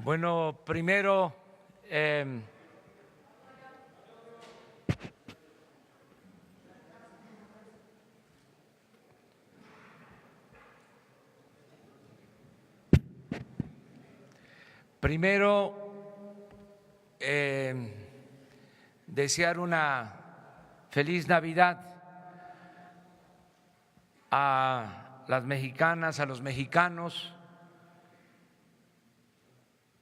Bueno, primero, desear una feliz Navidad a las mexicanas, a los mexicanos,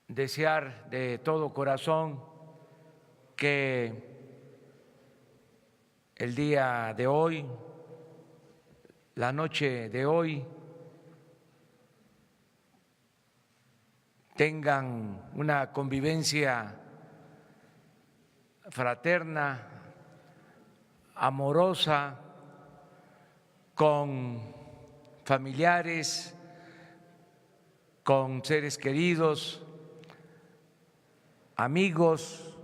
desear de todo corazón que el día de hoy, la noche de hoy, tengan una convivencia fraterna, amorosa, con familiares, con seres queridos, amigos,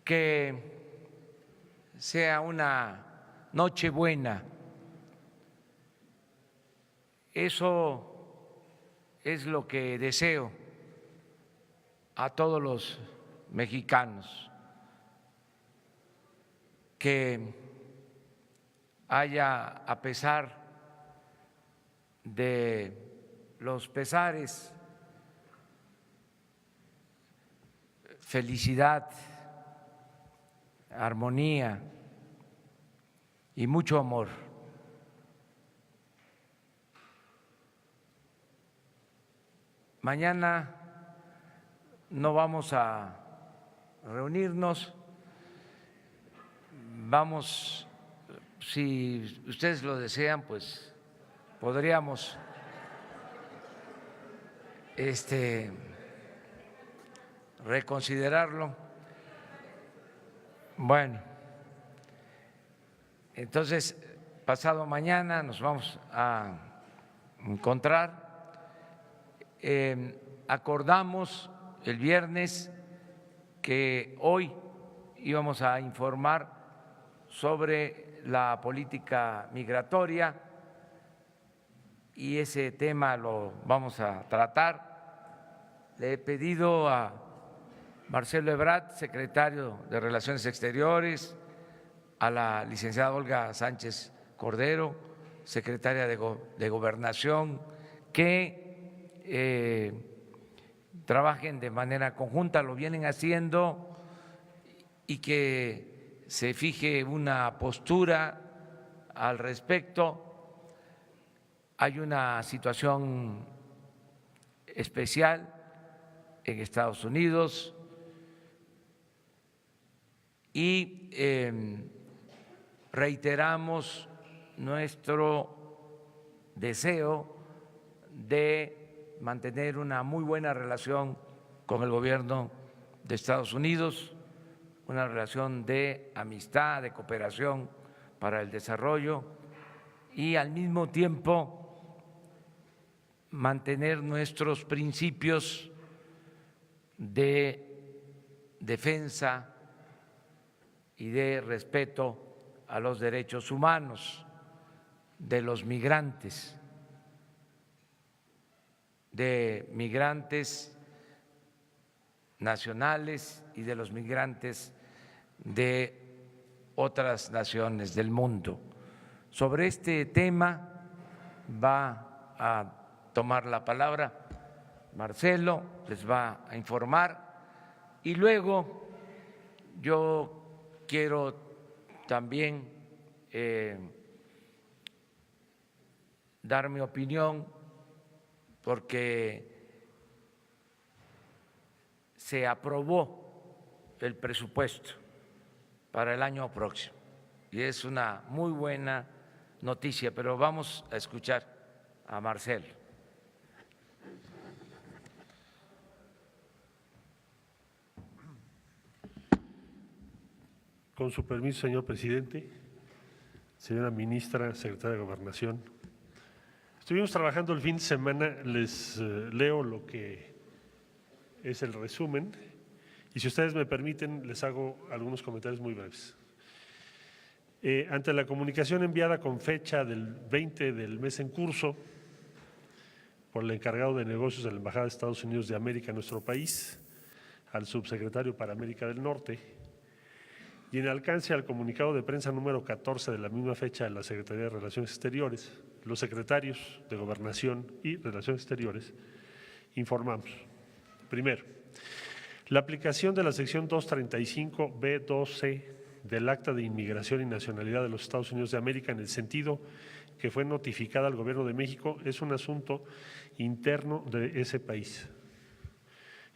que sea una noche buena. Eso es lo que deseo a todos los mexicanos, que haya, a pesar de los pesares, felicidad, armonía y mucho amor. Mañana no vamos a reunirnos, vamos, si ustedes lo desean, pues podríamos reconsiderarlo. Bueno, entonces pasado mañana nos vamos a encontrar. Acordamos el viernes que hoy íbamos a informar sobre la política migratoria y ese tema lo vamos a tratar. Le he pedido a Marcelo Ebrard, secretario de Relaciones Exteriores, a la licenciada Olga Sánchez Cordero, secretaria de Gobernación, que trabajen de manera conjunta, lo vienen haciendo, y que se fije una postura al respecto. Hay una situación especial en Estados Unidos y reiteramos nuestro deseo de mantener una muy buena relación con el gobierno de Estados Unidos, una relación de amistad, de cooperación para el desarrollo y al mismo tiempo mantener nuestros principios de defensa y de respeto a los derechos humanos de los migrantes nacionales y de los migrantes de otras naciones del mundo. Sobre este tema va a tomar la palabra Marcelo, les va a informar y luego yo quiero también dar mi opinión, porque se aprobó el presupuesto para el año próximo y es una muy buena noticia, pero vamos a escuchar a Marcelo. Con su permiso, señor presidente, señora ministra, secretaria de Gobernación. Estuvimos trabajando el fin de semana, les leo lo que es el resumen y si ustedes me permiten les hago algunos comentarios muy breves. Ante la comunicación enviada con fecha del 20 del mes en curso, por el encargado de negocios de la Embajada de Estados Unidos de América en nuestro país, al subsecretario para América del Norte, y en alcance al comunicado de prensa número 14 de la misma fecha de la Secretaría de Relaciones Exteriores, los secretarios de Gobernación y Relaciones Exteriores informamos. Primero, la aplicación de la sección 235B2C del Acta de Inmigración y Nacionalidad de los Estados Unidos de América en el sentido que fue notificada al Gobierno de México es un asunto interno de ese país.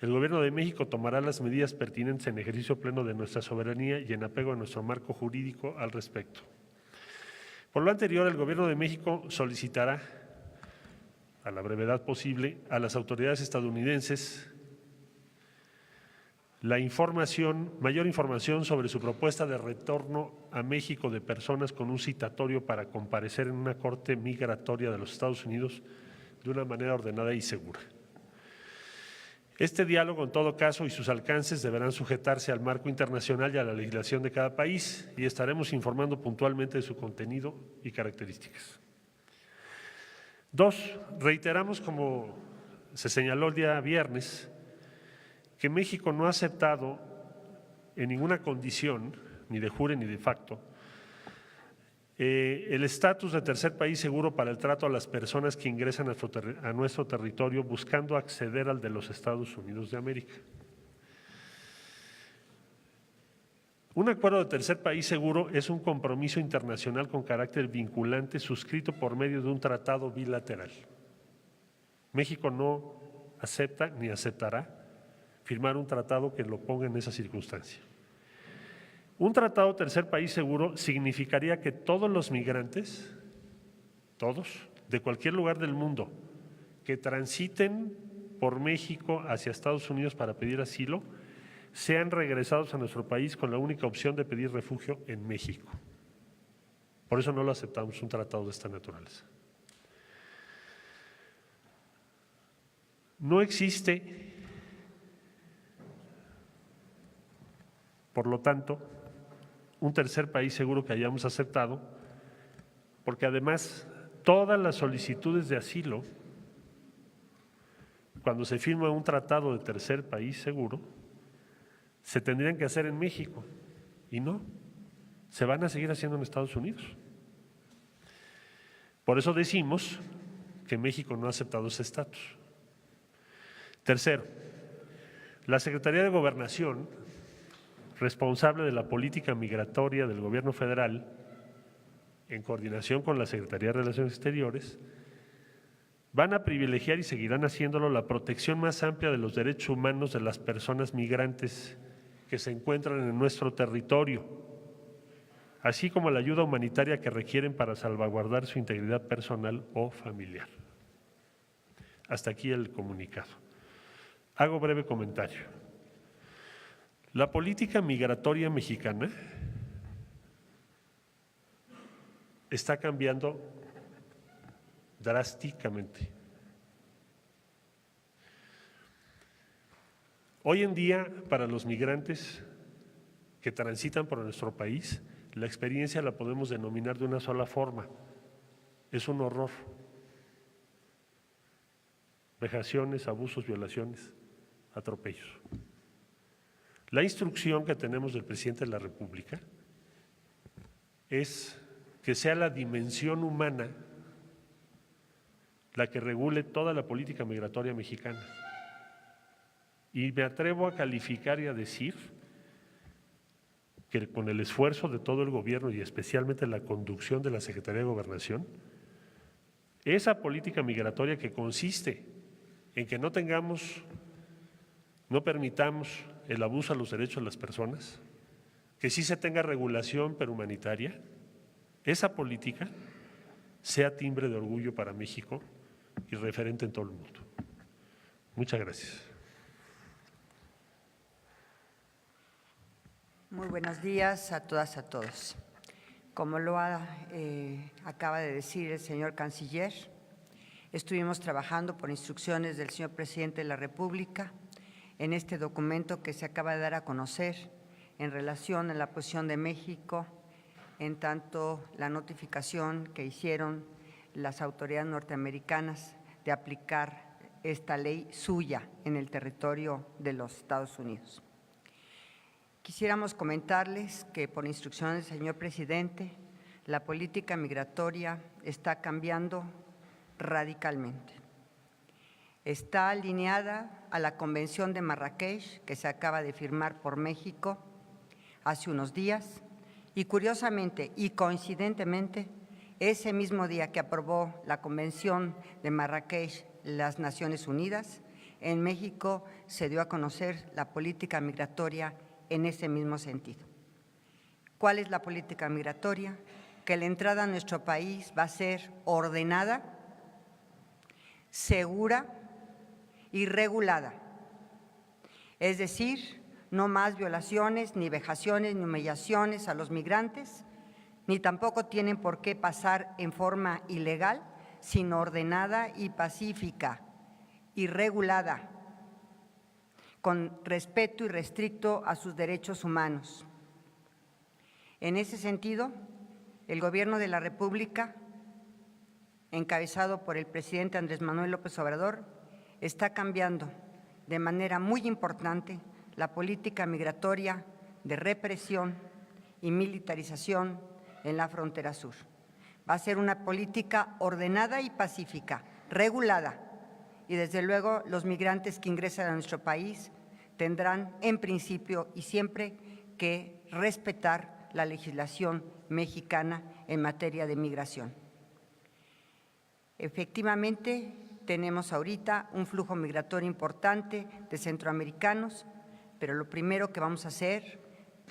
El Gobierno de México tomará las medidas pertinentes en ejercicio pleno de nuestra soberanía y en apego a nuestro marco jurídico al respecto. Por lo anterior, el Gobierno de México solicitará, a la brevedad posible, a las autoridades estadounidenses mayor información sobre su propuesta de retorno a México de personas con un citatorio para comparecer en una corte migratoria de los Estados Unidos de una manera ordenada y segura. Este diálogo, en todo caso, y sus alcances deberán sujetarse al marco internacional y a la legislación de cada país y estaremos informando puntualmente de su contenido y características. 2. Reiteramos, como se señaló el día viernes, que México no ha aceptado en ninguna condición, ni de jure ni de facto, el estatus de tercer país seguro para el trato a las personas que ingresan a nuestro territorio buscando acceder al de los Estados Unidos de América. Un acuerdo de tercer país seguro es un compromiso internacional con carácter vinculante suscrito por medio de un tratado bilateral. México no acepta ni aceptará firmar un tratado que lo ponga en esa circunstancia. Un tratado de tercer país seguro significaría que todos los migrantes, todos, de cualquier lugar del mundo, que transiten por México hacia Estados Unidos para pedir asilo, sean regresados a nuestro país con la única opción de pedir refugio en México. Por eso no lo aceptamos, un tratado de esta naturaleza. No existe, por lo tanto, un tercer país seguro que hayamos aceptado, porque además todas las solicitudes de asilo, cuando se firma un tratado de tercer país seguro, se tendrían que hacer en México y no, se van a seguir haciendo en Estados Unidos. Por eso decimos que México no ha aceptado ese estatus. Tercero, la Secretaría de Gobernación, responsable de la política migratoria del Gobierno federal, en coordinación con la Secretaría de Relaciones Exteriores, van a privilegiar y seguirán haciéndolo la protección más amplia de los derechos humanos de las personas migrantes que se encuentran en nuestro territorio, así como la ayuda humanitaria que requieren para salvaguardar su integridad personal o familiar. Hasta aquí el comunicado. Hago breve comentario. La política migratoria mexicana está cambiando drásticamente. Hoy en día, para los migrantes que transitan por nuestro país, la experiencia la podemos denominar de una sola forma: es un horror. Vejaciones, abusos, violaciones, atropellos. La instrucción que tenemos del presidente de la República es que sea la dimensión humana la que regule toda la política migratoria mexicana. Y me atrevo a calificar y a decir que con el esfuerzo de todo el gobierno y especialmente la conducción de la Secretaría de Gobernación, esa política migratoria que consiste en que no permitamos el abuso a los derechos de las personas, que sí se tenga regulación pero humanitaria, esa política sea timbre de orgullo para México y referente en todo el mundo. Muchas gracias. Muy buenos días a todas, a todos. Como lo acaba de decir el señor canciller, estuvimos trabajando por instrucciones del señor presidente de la República en este documento que se acaba de dar a conocer en relación a la posición de México, en tanto la notificación que hicieron las autoridades norteamericanas de aplicar esta ley suya en el territorio de los Estados Unidos. Quisiéramos comentarles que por instrucciones del señor presidente, la política migratoria está cambiando radicalmente. Está alineada a la Convención de Marrakech, que se acaba de firmar por México hace unos días, y curiosamente y coincidentemente, ese mismo día que aprobó la Convención de Marrakech las Naciones Unidas, en México se dio a conocer la política migratoria en ese mismo sentido. ¿Cuál es la política migratoria? Que la entrada a nuestro país va a ser ordenada, segura y regulada. Es decir, no más violaciones, ni vejaciones, ni humillaciones a los migrantes, ni tampoco tienen por qué pasar en forma ilegal, sino ordenada y pacífica y regulada, con respeto irrestricto a sus derechos humanos. En ese sentido, el Gobierno de la República, encabezado por el presidente Andrés Manuel López Obrador, está cambiando de manera muy importante la política migratoria de represión y militarización en la frontera sur. Va a ser una política ordenada y pacífica, regulada, y desde luego los migrantes que ingresan a nuestro país tendrán en principio y siempre que respetar la legislación mexicana en materia de migración. Efectivamente, tenemos ahorita un flujo migratorio importante de centroamericanos, pero lo primero que vamos a hacer,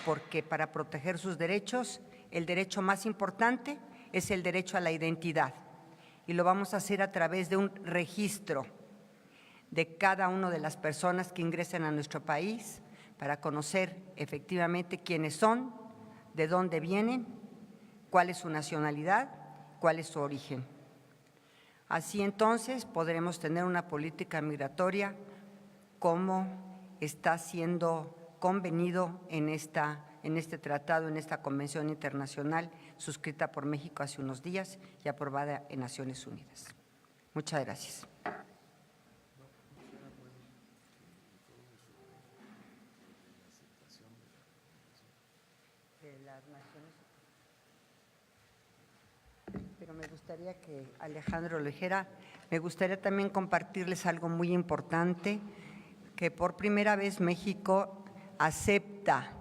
porque para proteger sus derechos, el derecho más importante es el derecho a la identidad, y lo vamos a hacer a través de un registro de cada una de las personas que ingresen a nuestro país para conocer efectivamente quiénes son, de dónde vienen, cuál es su nacionalidad, cuál es su origen. Así entonces podremos tener una política migratoria como está siendo convenido en este tratado, en esta convención internacional suscrita por México hace unos días y aprobada en Naciones Unidas. Muchas gracias. Pero me gustaría que Alejandro lo dijera. Me gustaría también compartirles algo muy importante, que por primera vez México acepta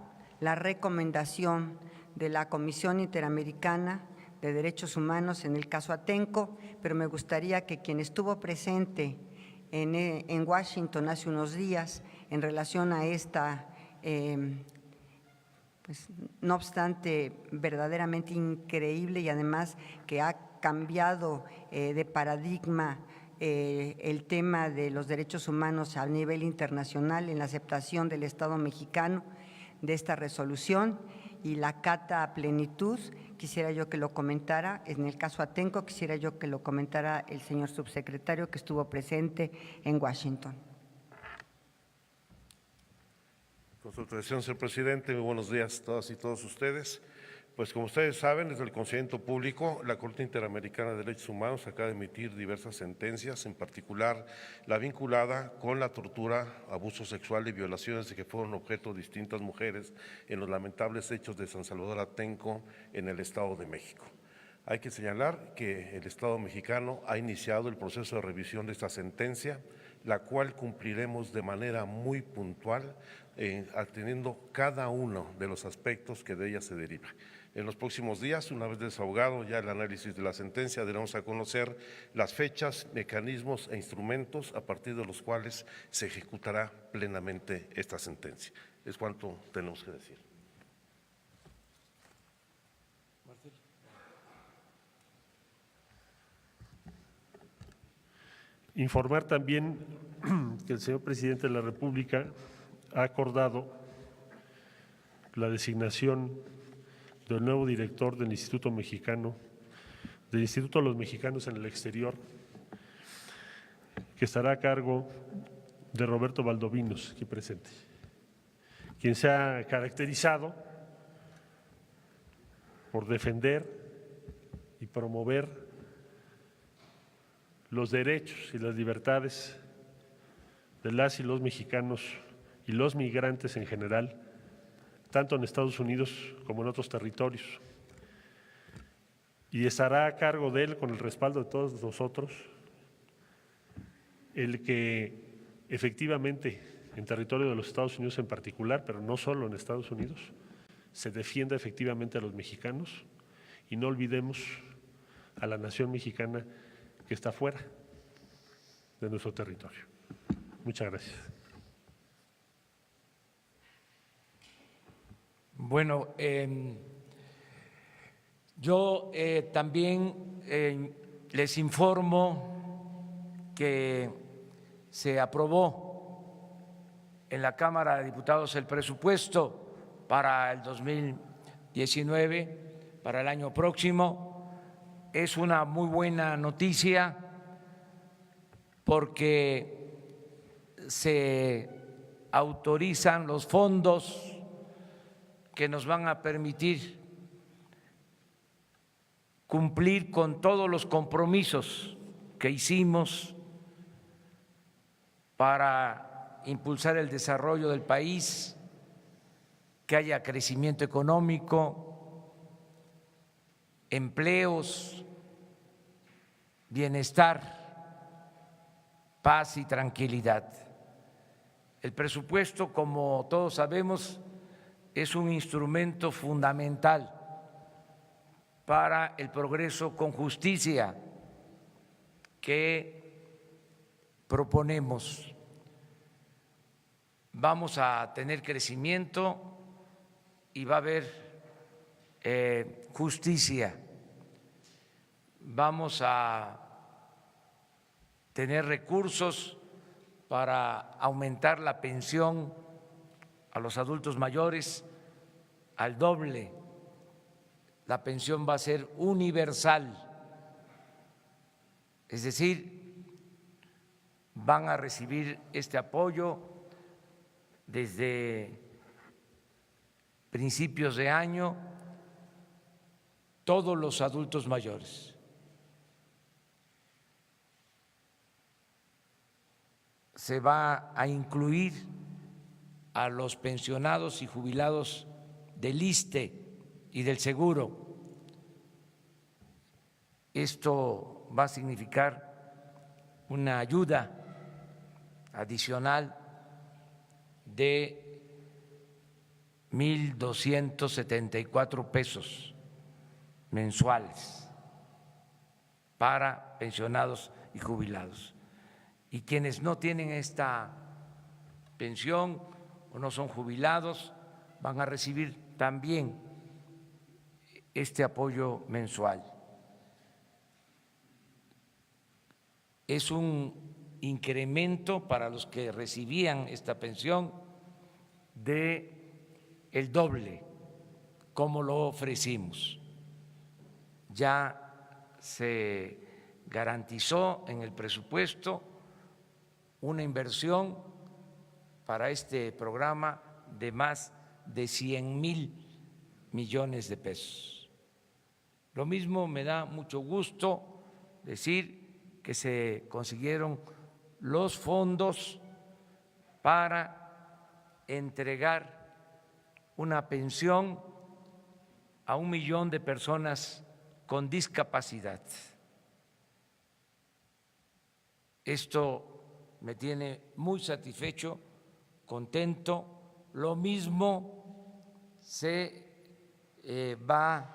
la recomendación de la Comisión Interamericana de Derechos Humanos en el caso Atenco, pero me gustaría que quien estuvo presente en Washington hace unos días en relación a esta pues, no obstante, verdaderamente increíble y además que ha cambiado de paradigma el tema de los derechos humanos a nivel internacional en la aceptación del Estado mexicano de esta resolución y la cata a plenitud. Quisiera yo que lo comentara, en el caso Atenco, quisiera yo que lo comentara el señor subsecretario que estuvo presente en Washington. Con su autorización, señor presidente, muy buenos días a todas y todos ustedes. Pues como ustedes saben, desde el conocimiento público, la Corte Interamericana de Derechos Humanos acaba de emitir diversas sentencias, en particular la vinculada con la tortura, abuso sexual y violaciones de que fueron objeto distintas mujeres en los lamentables hechos de San Salvador Atenco en el Estado de México. Hay que señalar que el Estado mexicano ha iniciado el proceso de revisión de esta sentencia, la cual cumpliremos de manera muy puntual, atendiendo cada uno de los aspectos que de ella se deriva. En los próximos días, una vez desahogado ya el análisis de la sentencia, daremos a conocer las fechas, mecanismos e instrumentos a partir de los cuales se ejecutará plenamente esta sentencia. Es cuanto tenemos que decir. Informar también que el señor presidente de la República ha acordado la designación del nuevo director del Instituto Mexicano, del Instituto de los Mexicanos en el Exterior, que estará a cargo de Roberto Valdovinos, aquí presente, quien se ha caracterizado por defender y promover los derechos y las libertades de las y los mexicanos y los migrantes en general, tanto en Estados Unidos como en otros territorios. Y estará a cargo de él, con el respaldo de todos nosotros, el que efectivamente en territorio de los Estados Unidos en particular, pero no solo en Estados Unidos, se defienda efectivamente a los mexicanos y no olvidemos a la nación mexicana que está fuera de nuestro territorio. Muchas gracias. Bueno, yo también les informo que se aprobó en la Cámara de Diputados el presupuesto para el 2019, para el año próximo. Es una muy buena noticia porque se autorizan los fondos que nos van a permitir cumplir con todos los compromisos que hicimos para impulsar el desarrollo del país, que haya crecimiento económico, empleos, bienestar, paz y tranquilidad. El presupuesto, como todos sabemos, es un instrumento fundamental para el progreso con justicia que proponemos. Vamos a tener crecimiento y va a haber justicia. Vamos a tener recursos para aumentar la pensión a los adultos mayores al doble. La pensión va a ser universal, es decir, van a recibir este apoyo desde principios de año todos los adultos mayores. Se va a incluir a los pensionados y jubilados del ISSSTE y del Seguro. Esto va a significar una ayuda adicional de 1,274 pesos mensuales para pensionados y jubilados. Y quienes no tienen esta pensión o no son jubilados van a recibir también este apoyo mensual. Es un incremento para los que recibían esta pensión de el doble, como lo ofrecimos. Ya se garantizó en el presupuesto una inversión para este programa de más de 100,000 millones de pesos. Lo mismo me da mucho gusto decir que se consiguieron los fondos para entregar una pensión a 1 millón de personas con discapacidad. Esto me tiene muy satisfecho, contento. Lo mismo se va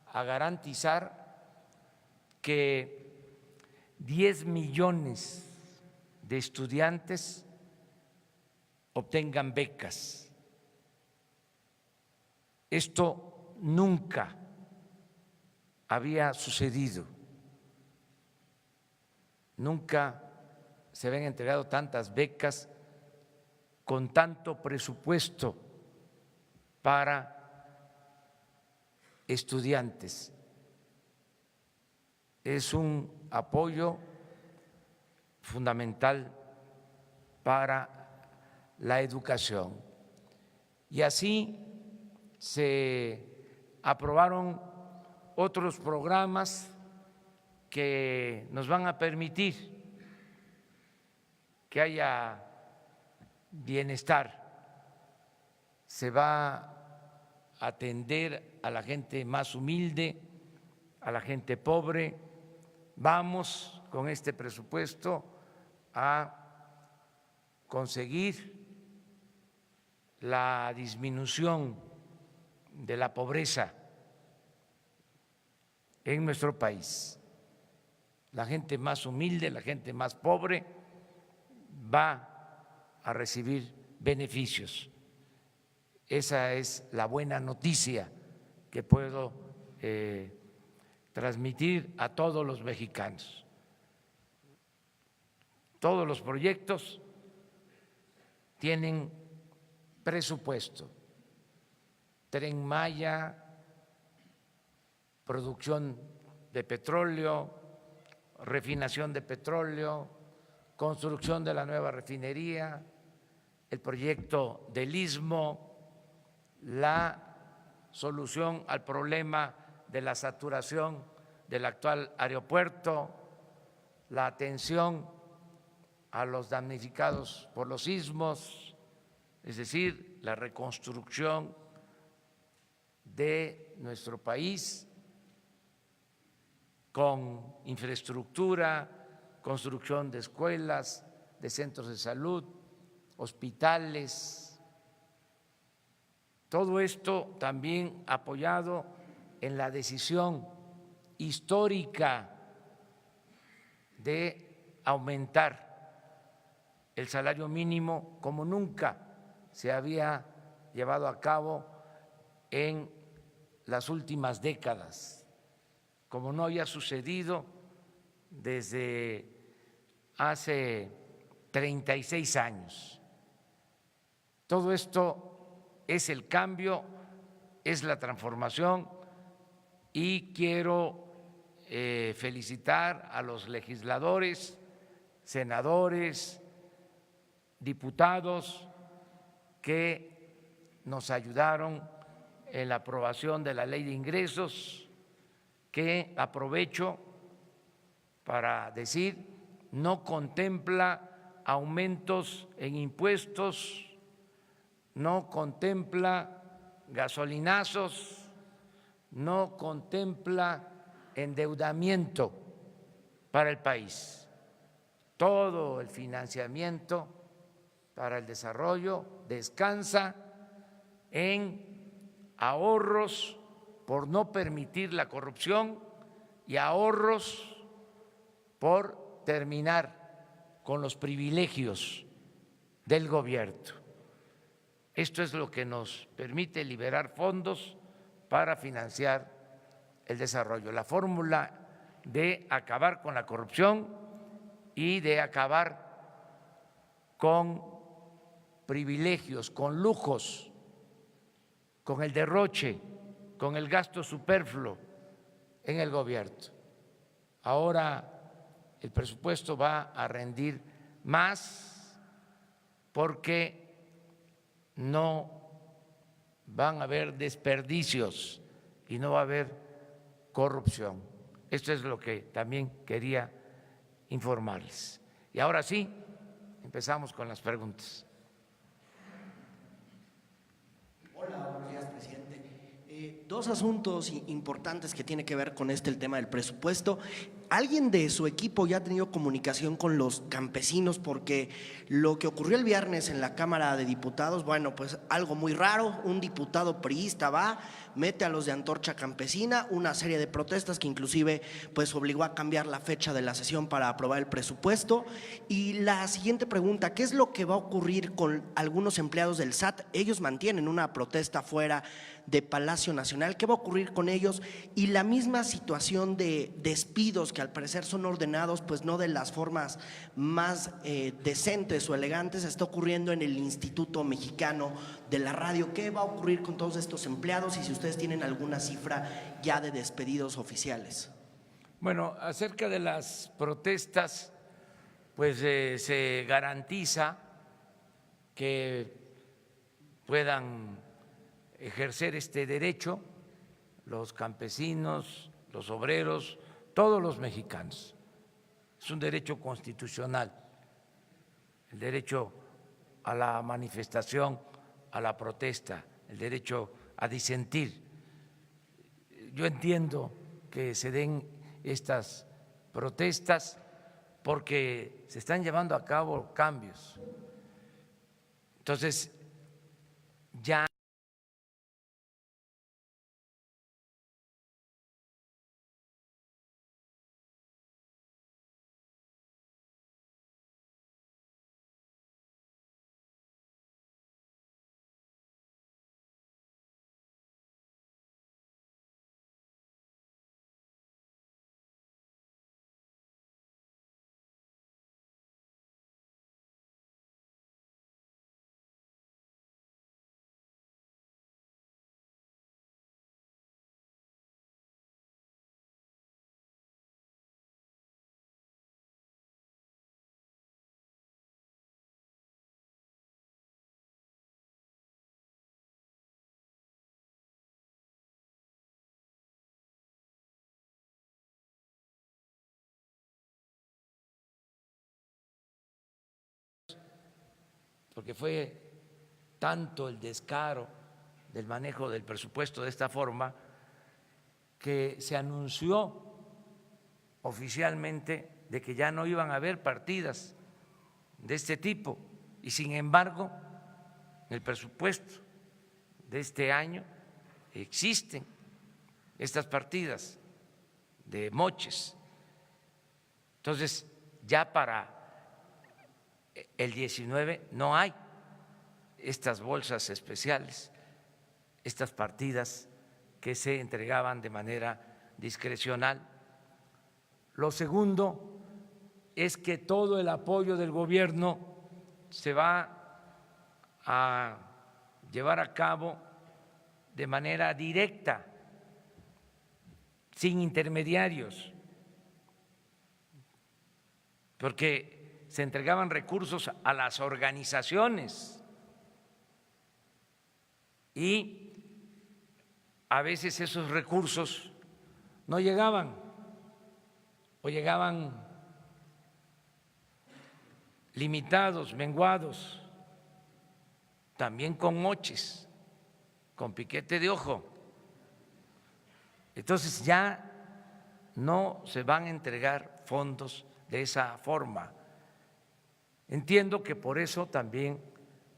a garantizar que 10 millones de estudiantes obtengan becas. Esto nunca había sucedido, nunca se habían entregado tantas becas con tanto presupuesto para estudiantes. Es un apoyo fundamental para la educación. Y así se aprobaron otros programas que nos van a permitir que haya bienestar. Se va a atender a la gente más humilde, a la gente pobre. Vamos con este presupuesto a conseguir la disminución de la pobreza en nuestro país. La gente más humilde, la gente más pobre va a recibir beneficios. Esa es la buena noticia que puedo transmitir a todos los mexicanos. Todos los proyectos tienen presupuesto. Tren Maya, producción de petróleo, refinación de petróleo, construcción de la nueva refinería, el proyecto del Istmo, la solución al problema de la saturación del actual aeropuerto, la atención a los damnificados por los sismos, es decir, la reconstrucción de nuestro país con infraestructura, construcción de escuelas, de centros de salud, hospitales. Todo esto también apoyado en la decisión histórica de aumentar el salario mínimo como nunca se había llevado a cabo en las últimas décadas, como no había sucedido desde hace 36 años. Todo esto es el cambio, es la transformación, y quiero felicitar a los legisladores, senadores, diputados que nos ayudaron en la aprobación de la Ley de Ingresos, que aprovecho para decir no contempla aumentos en impuestos, no contempla gasolinazos, no contempla endeudamiento para el país. Todo el financiamiento para el desarrollo descansa en ahorros por no permitir la corrupción y ahorros por terminar con los privilegios del gobierno. Esto es lo que nos permite liberar fondos para financiar el desarrollo. La fórmula de acabar con la corrupción y de acabar con privilegios, con lujos, con el derroche, con el gasto superfluo en el gobierno. Ahora el presupuesto va a rendir más porque no van a haber desperdicios y no va a haber corrupción. Esto es lo que también quería informarles. Y ahora sí, empezamos con las preguntas. Hola, buenos días, presidente. Dos asuntos importantes que tiene que ver con el tema del presupuesto. ¿Alguien de su equipo ya ha tenido comunicación con los campesinos? Porque lo que ocurrió el viernes en la Cámara de Diputados, bueno, pues algo muy raro. Un diputado priista va, mete a los de Antorcha Campesina, una serie de protestas que inclusive pues obligó a cambiar la fecha de la sesión para aprobar el presupuesto. Y la siguiente pregunta, ¿qué es lo que va a ocurrir con algunos empleados del SAT? Ellos mantienen una protesta fuera de Palacio Nacional. ¿Qué va a ocurrir con ellos? Y la misma situación de despidos que al parecer son ordenados pues no de las formas más decentes o elegantes, está ocurriendo en el Instituto Mexicano de la Radio. ¿Qué va a ocurrir con todos estos empleados y si ustedes tienen alguna cifra ya de despedidos oficiales? Bueno, acerca de las protestas, pues se garantiza que puedan ejercer este derecho los campesinos, los obreros, todos los mexicanos. Es un derecho constitucional, el derecho a la manifestación, a la protesta, el derecho a disentir. Yo entiendo que se den estas protestas porque se están llevando a cabo cambios. Entonces, ya porque fue tanto el descaro del manejo del presupuesto de esta forma que se anunció oficialmente de que ya no iban a haber partidas de este tipo y sin embargo en el presupuesto de este año existen estas partidas de moches. Entonces ya para el 19 no hay estas bolsas especiales, estas partidas que se entregaban de manera discrecional. Lo segundo es que todo el apoyo del gobierno se va a llevar a cabo de manera directa, sin intermediarios, porque se entregaban recursos a las organizaciones y a veces esos recursos no llegaban o llegaban limitados, menguados, también con moches, con piquete de ojo. Entonces ya no se van a entregar fondos de esa forma. Entiendo que por eso también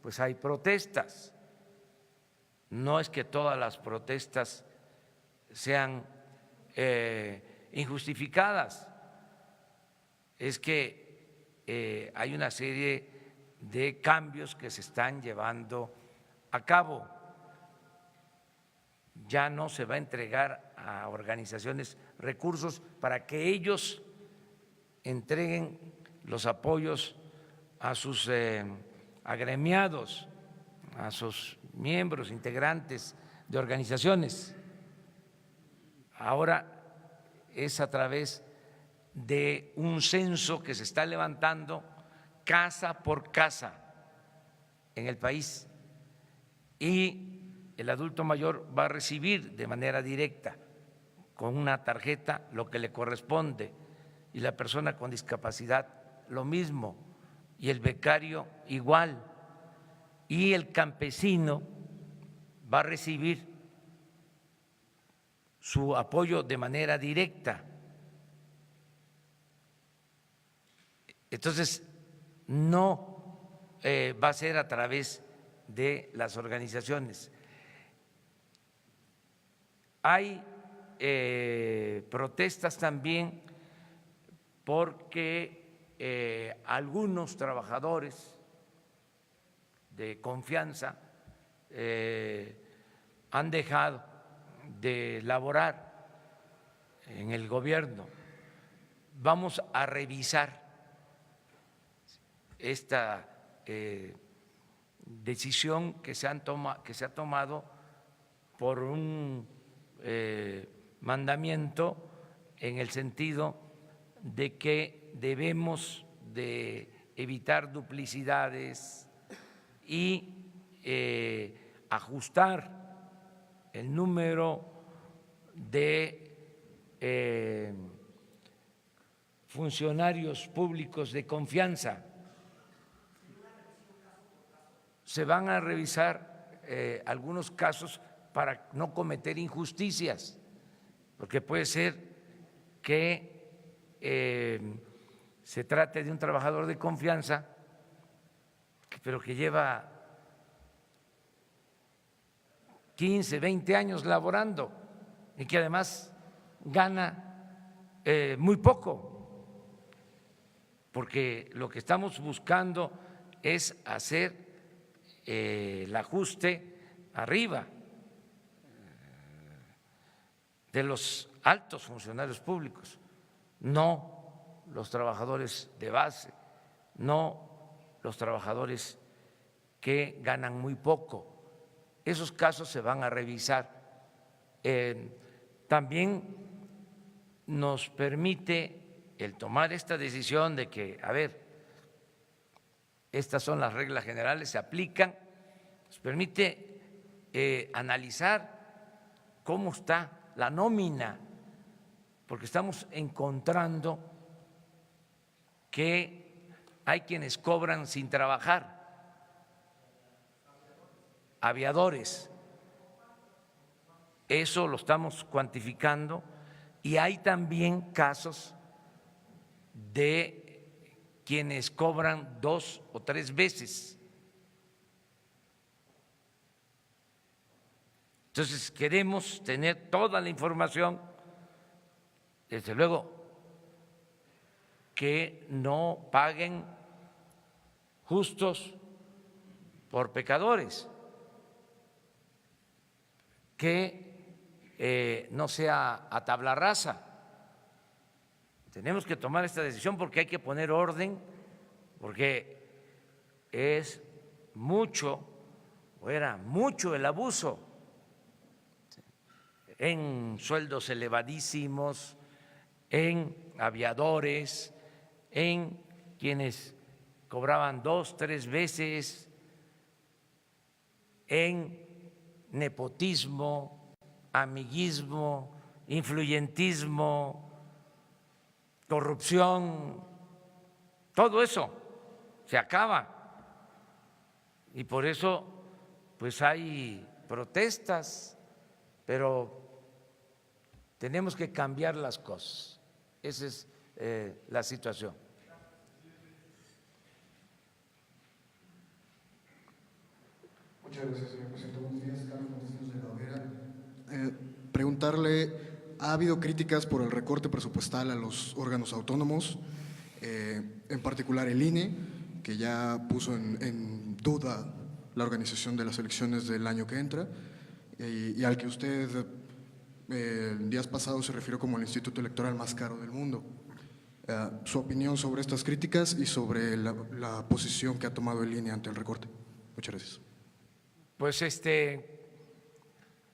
pues hay protestas. No es que todas las protestas sean injustificadas, es que hay una serie de cambios que se están llevando a cabo. Ya no se va a entregar a organizaciones recursos para que ellos entreguen los apoyos a sus agremiados, a sus miembros, integrantes de organizaciones. Ahora es a través de un censo que se está levantando casa por casa en el país y el adulto mayor va a recibir de manera directa con una tarjeta lo que le corresponde y la persona con discapacidad lo mismo y el becario igual y el campesino va a recibir su apoyo de manera directa. Entonces, no va a ser a través de las organizaciones. Hay protestas también porque algunos trabajadores de confianza han dejado de laborar en el gobierno. Vamos a revisar esta decisión que se ha tomado por un mandamiento en el sentido de que debemos de evitar duplicidades y ajustar el número de funcionarios públicos de confianza. Se van a revisar algunos casos para no cometer injusticias, porque puede ser que se trate de un trabajador de confianza, pero que lleva 15, 20 años laborando y que además gana muy poco, porque lo que estamos buscando es hacer el ajuste arriba de los altos funcionarios públicos, no los trabajadores de base, no los trabajadores que ganan muy poco. Esos casos se van a revisar. También nos permite el tomar esta decisión de que, a ver, estas son las reglas generales, se aplican, nos permite analizar cómo está la nómina, porque estamos encontrando que hay quienes cobran sin trabajar, aviadores, eso lo estamos cuantificando, y hay también casos de quienes cobran 2 o 3 veces. Entonces queremos tener toda la información, desde luego que no paguen justos por pecadores, que no sea a tabla rasa. Tenemos que tomar esta decisión porque hay que poner orden, porque es mucho, o era mucho el abuso en sueldos elevadísimos, en aviadores, en quienes cobraban 2, 3 veces, en nepotismo, amiguismo, influyentismo, corrupción, todo eso se acaba. Y por eso pues hay protestas, pero tenemos que cambiar las cosas. Esa es la situación. Muchas gracias, señor presidente. Buenos días, Carlos Montesinos de la Hoguera. Preguntarle, ¿ha habido críticas por el recorte presupuestal a los órganos autónomos, en particular el INE, que ya puso en duda la organización de las elecciones del año que entra, y al que usted días pasados se refirió como el instituto electoral más caro del mundo? Su opinión sobre estas críticas y sobre la posición que ha tomado el INE ante el recorte. Muchas gracias. Pues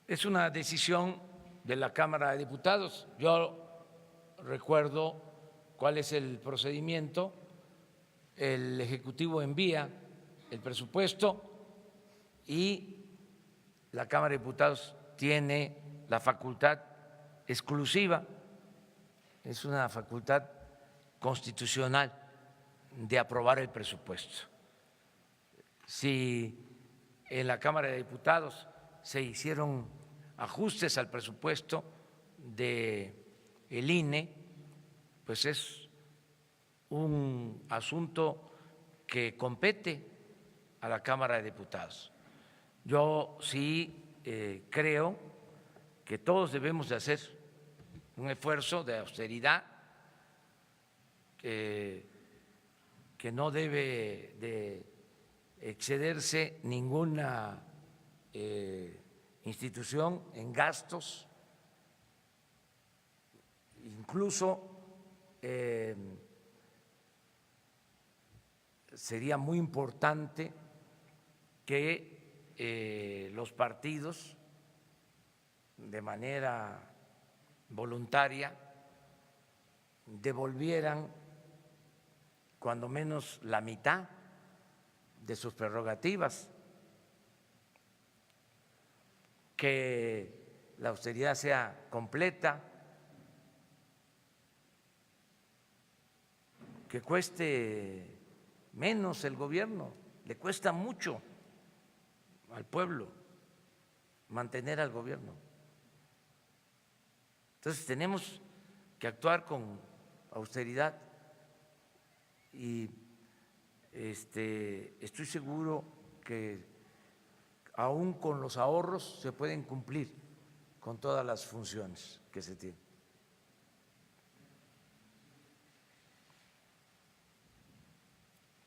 es una decisión de la Cámara de Diputados. Yo recuerdo cuál es el procedimiento. El Ejecutivo envía el presupuesto y la Cámara de Diputados tiene la facultad exclusiva, es una facultad constitucional de aprobar el presupuesto. Si en la Cámara de Diputados se hicieron ajustes al presupuesto del INE, pues es un asunto que compete a la Cámara de Diputados. Yo sí creo que todos debemos de hacer un esfuerzo de austeridad, que no debe de excederse ninguna institución en gastos, incluso sería muy importante que los partidos de manera voluntaria devolvieran cuando menos la mitad de sus prerrogativas, que la austeridad sea completa, que cueste menos el gobierno, le cuesta mucho al pueblo mantener al gobierno. Entonces tenemos que actuar con austeridad y estoy seguro que aún con los ahorros se pueden cumplir con todas las funciones que se tienen.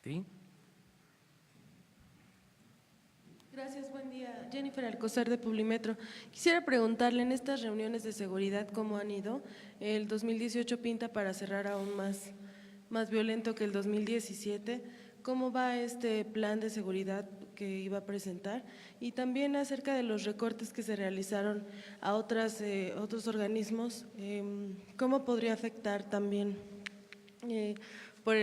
¿Sí? Gracias, buen día. Jennifer Alcocer de Publimetro. Quisiera preguntarle, en estas reuniones de seguridad, ¿cómo han ido? El 2018 pinta para cerrar aún más violento que el 2017. ¿Cómo va este plan de seguridad que iba a presentar? Y también acerca de los recortes que se realizaron a otros organismos, ¿cómo podría afectar también por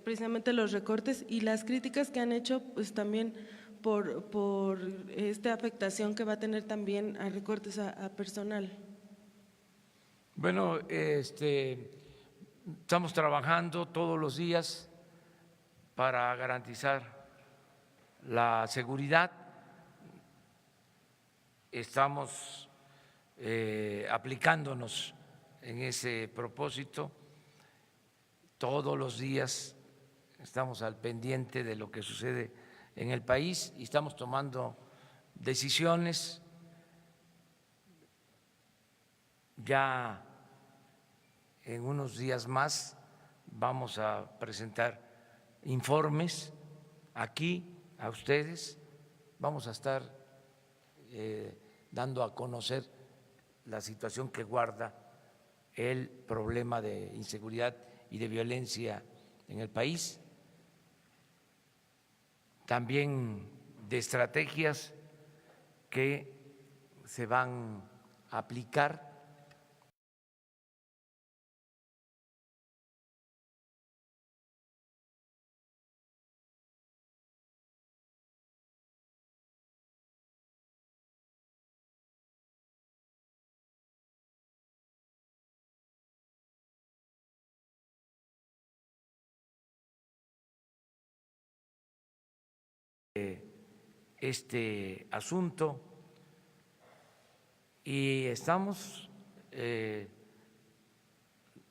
precisamente los recortes y las críticas que han hecho, pues también por esta afectación que va a tener también a recortes a personal? Bueno, estamos trabajando todos los días para garantizar la seguridad. Estamos aplicándonos en ese propósito. Todos los días estamos al pendiente de lo que sucede en el país y estamos tomando decisiones. Ya en unos días más vamos a presentar informes aquí a ustedes, vamos a estar dando a conocer la situación que guarda el problema de inseguridad y de violencia en el país, también de estrategias que se van a aplicar . Este asunto y estamos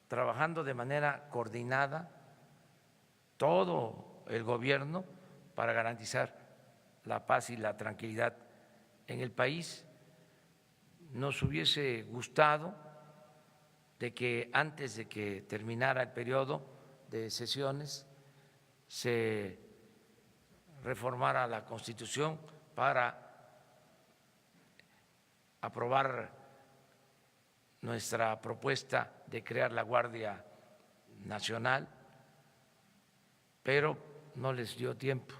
trabajando de manera coordinada todo el gobierno para garantizar la paz y la tranquilidad en el país. Nos hubiese gustado de que antes de que terminara el periodo de sesiones se reformara la Constitución para aprobar nuestra propuesta de crear la Guardia Nacional, pero no les dio tiempo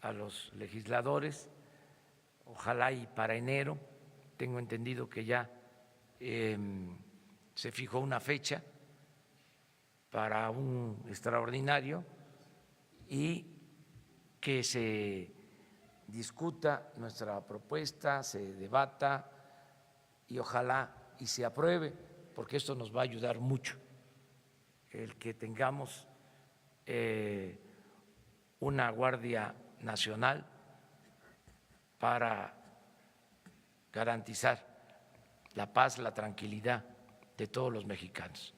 a los legisladores. Ojalá y para enero, tengo entendido que ya se fijó una fecha para un extraordinario y que se discuta nuestra propuesta, se debata y ojalá y se apruebe, porque esto nos va a ayudar mucho, el que tengamos una Guardia Nacional para garantizar la paz, la tranquilidad de todos los mexicanos.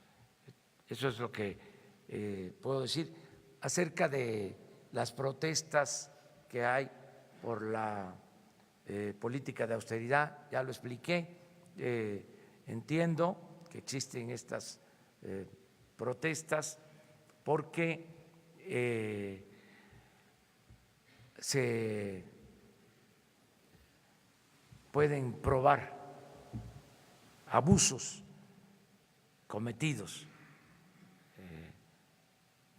Eso es lo que puedo decir acerca de las protestas que hay por la política de austeridad. Ya lo expliqué. Entiendo que existen estas protestas porque se pueden probar abusos cometidos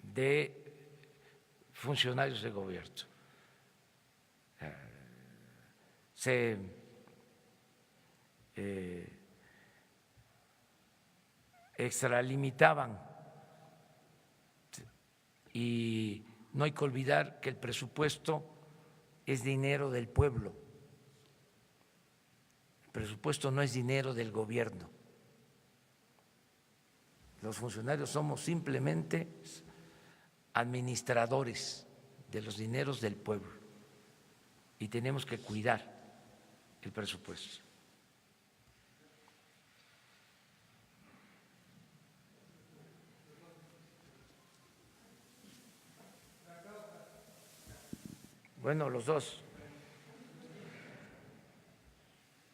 de funcionarios de gobierno. Se extralimitaban y no hay que olvidar que el presupuesto es dinero del pueblo. El presupuesto no es dinero del gobierno. Los funcionarios somos simplemente administradores de los dineros del pueblo y tenemos que cuidar el presupuesto. Bueno, los dos.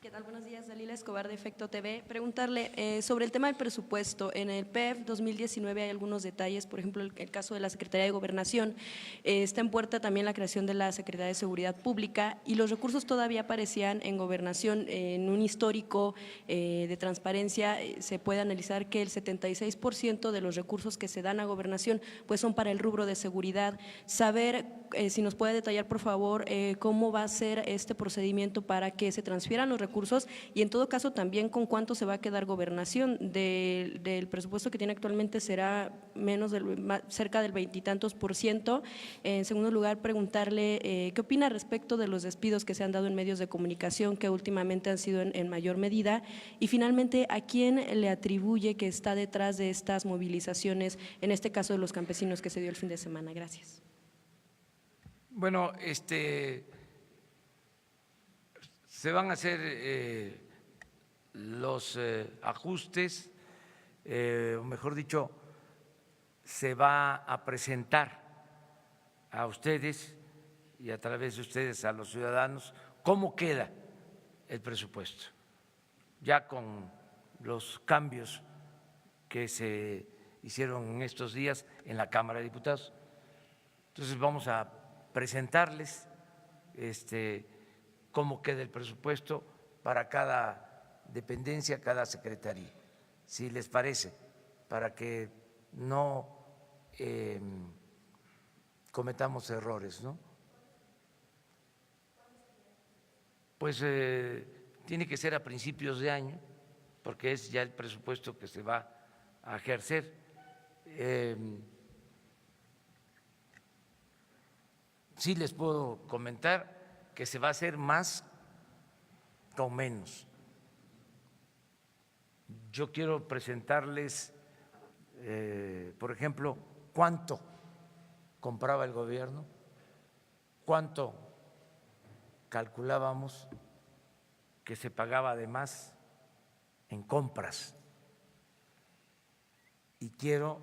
¿Qué tal? Buenos días, Dalila Escobar de Efecto TV. Preguntarle sobre el tema del presupuesto. En el PEF 2019 hay algunos detalles, por ejemplo, el caso de la Secretaría de Gobernación. Está en puerta también la creación de la Secretaría de Seguridad Pública y los recursos todavía aparecían en Gobernación. En un histórico de transparencia se puede analizar que el 76% de los recursos que se dan a Gobernación pues son para el rubro de seguridad. Saber si nos puede detallar, por favor, cómo va a ser este procedimiento para que se transfieran los recursos y en todo caso también con cuánto se va a quedar Gobernación. Del presupuesto que tiene actualmente será cerca del 20 y tantos %. En segundo lugar, preguntarle qué opina respecto de los despidos que se han dado en medios de comunicación que últimamente han sido en mayor medida y finalmente a quién le atribuye que está detrás de estas movilizaciones, en este caso de los campesinos que se dio el fin de semana. Gracias. Bueno, se van a hacer los ajustes, o mejor dicho, se va a presentar a ustedes y a través de ustedes a los ciudadanos cómo queda el presupuesto, ya con los cambios que se hicieron en estos días en la Cámara de Diputados. Entonces vamos a presentarles cómo queda el presupuesto para cada dependencia, cada secretaría, si les parece, para que no cometamos errores, ¿no? Pues tiene que ser a principios de año, porque es ya el presupuesto que se va a ejercer. Sí les puedo comentar que se va a hacer más con menos. Yo quiero presentarles, por ejemplo, cuánto compraba el gobierno, cuánto calculábamos que se pagaba además en compras. Y quiero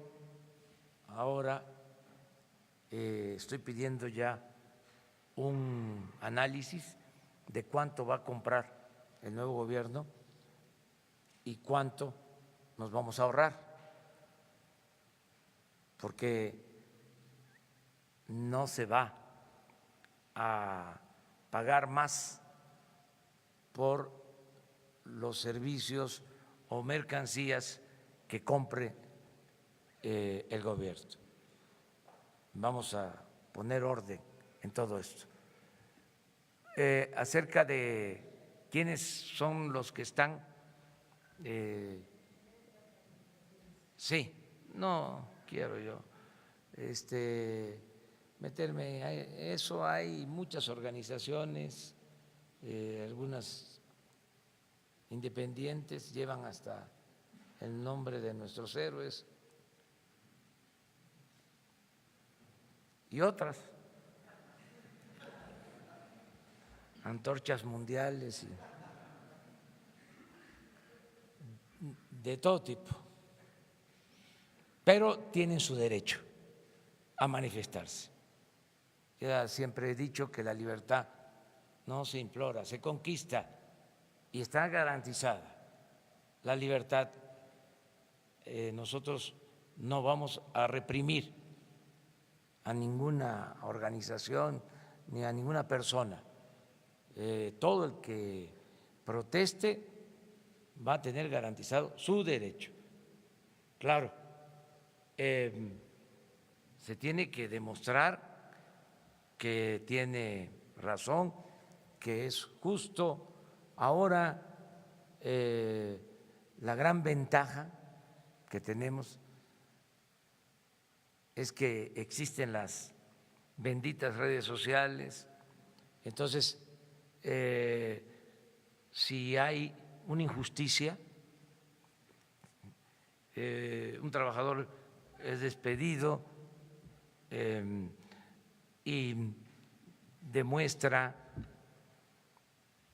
ahora, estoy pidiendo ya un análisis de cuánto va a comprar el nuevo gobierno y cuánto nos vamos a ahorrar, porque no se va a pagar más por los servicios o mercancías que compre el gobierno. Vamos a poner orden en todo esto. Acerca de quiénes son los que están, sí, no quiero yo meterme a eso. Hay muchas organizaciones, algunas independientes, llevan hasta el nombre de nuestros héroes y otras antorchas mundiales y de todo tipo, pero tienen su derecho a manifestarse. Ya siempre he dicho que la libertad no se implora, se conquista y está garantizada la libertad. Nosotros no vamos a reprimir a ninguna organización ni a ninguna persona. Todo el que proteste va a tener garantizado su derecho. Claro, se tiene que demostrar que tiene razón, que es justo. Ahora, la gran ventaja que tenemos es que existen las benditas redes sociales. Entonces, si hay una injusticia, un trabajador es despedido y demuestra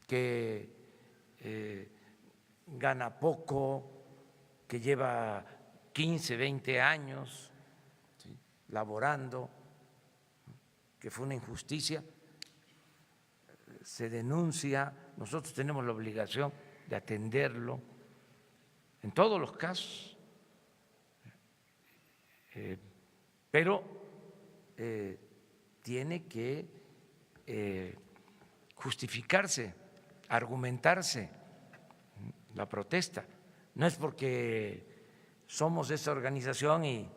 que gana poco, que lleva 15, 20 años, ¿sí?, laborando, que fue una injusticia, se denuncia, nosotros tenemos la obligación de atenderlo en todos los casos, pero tiene que justificarse, argumentarse la protesta. No es porque somos esa organización y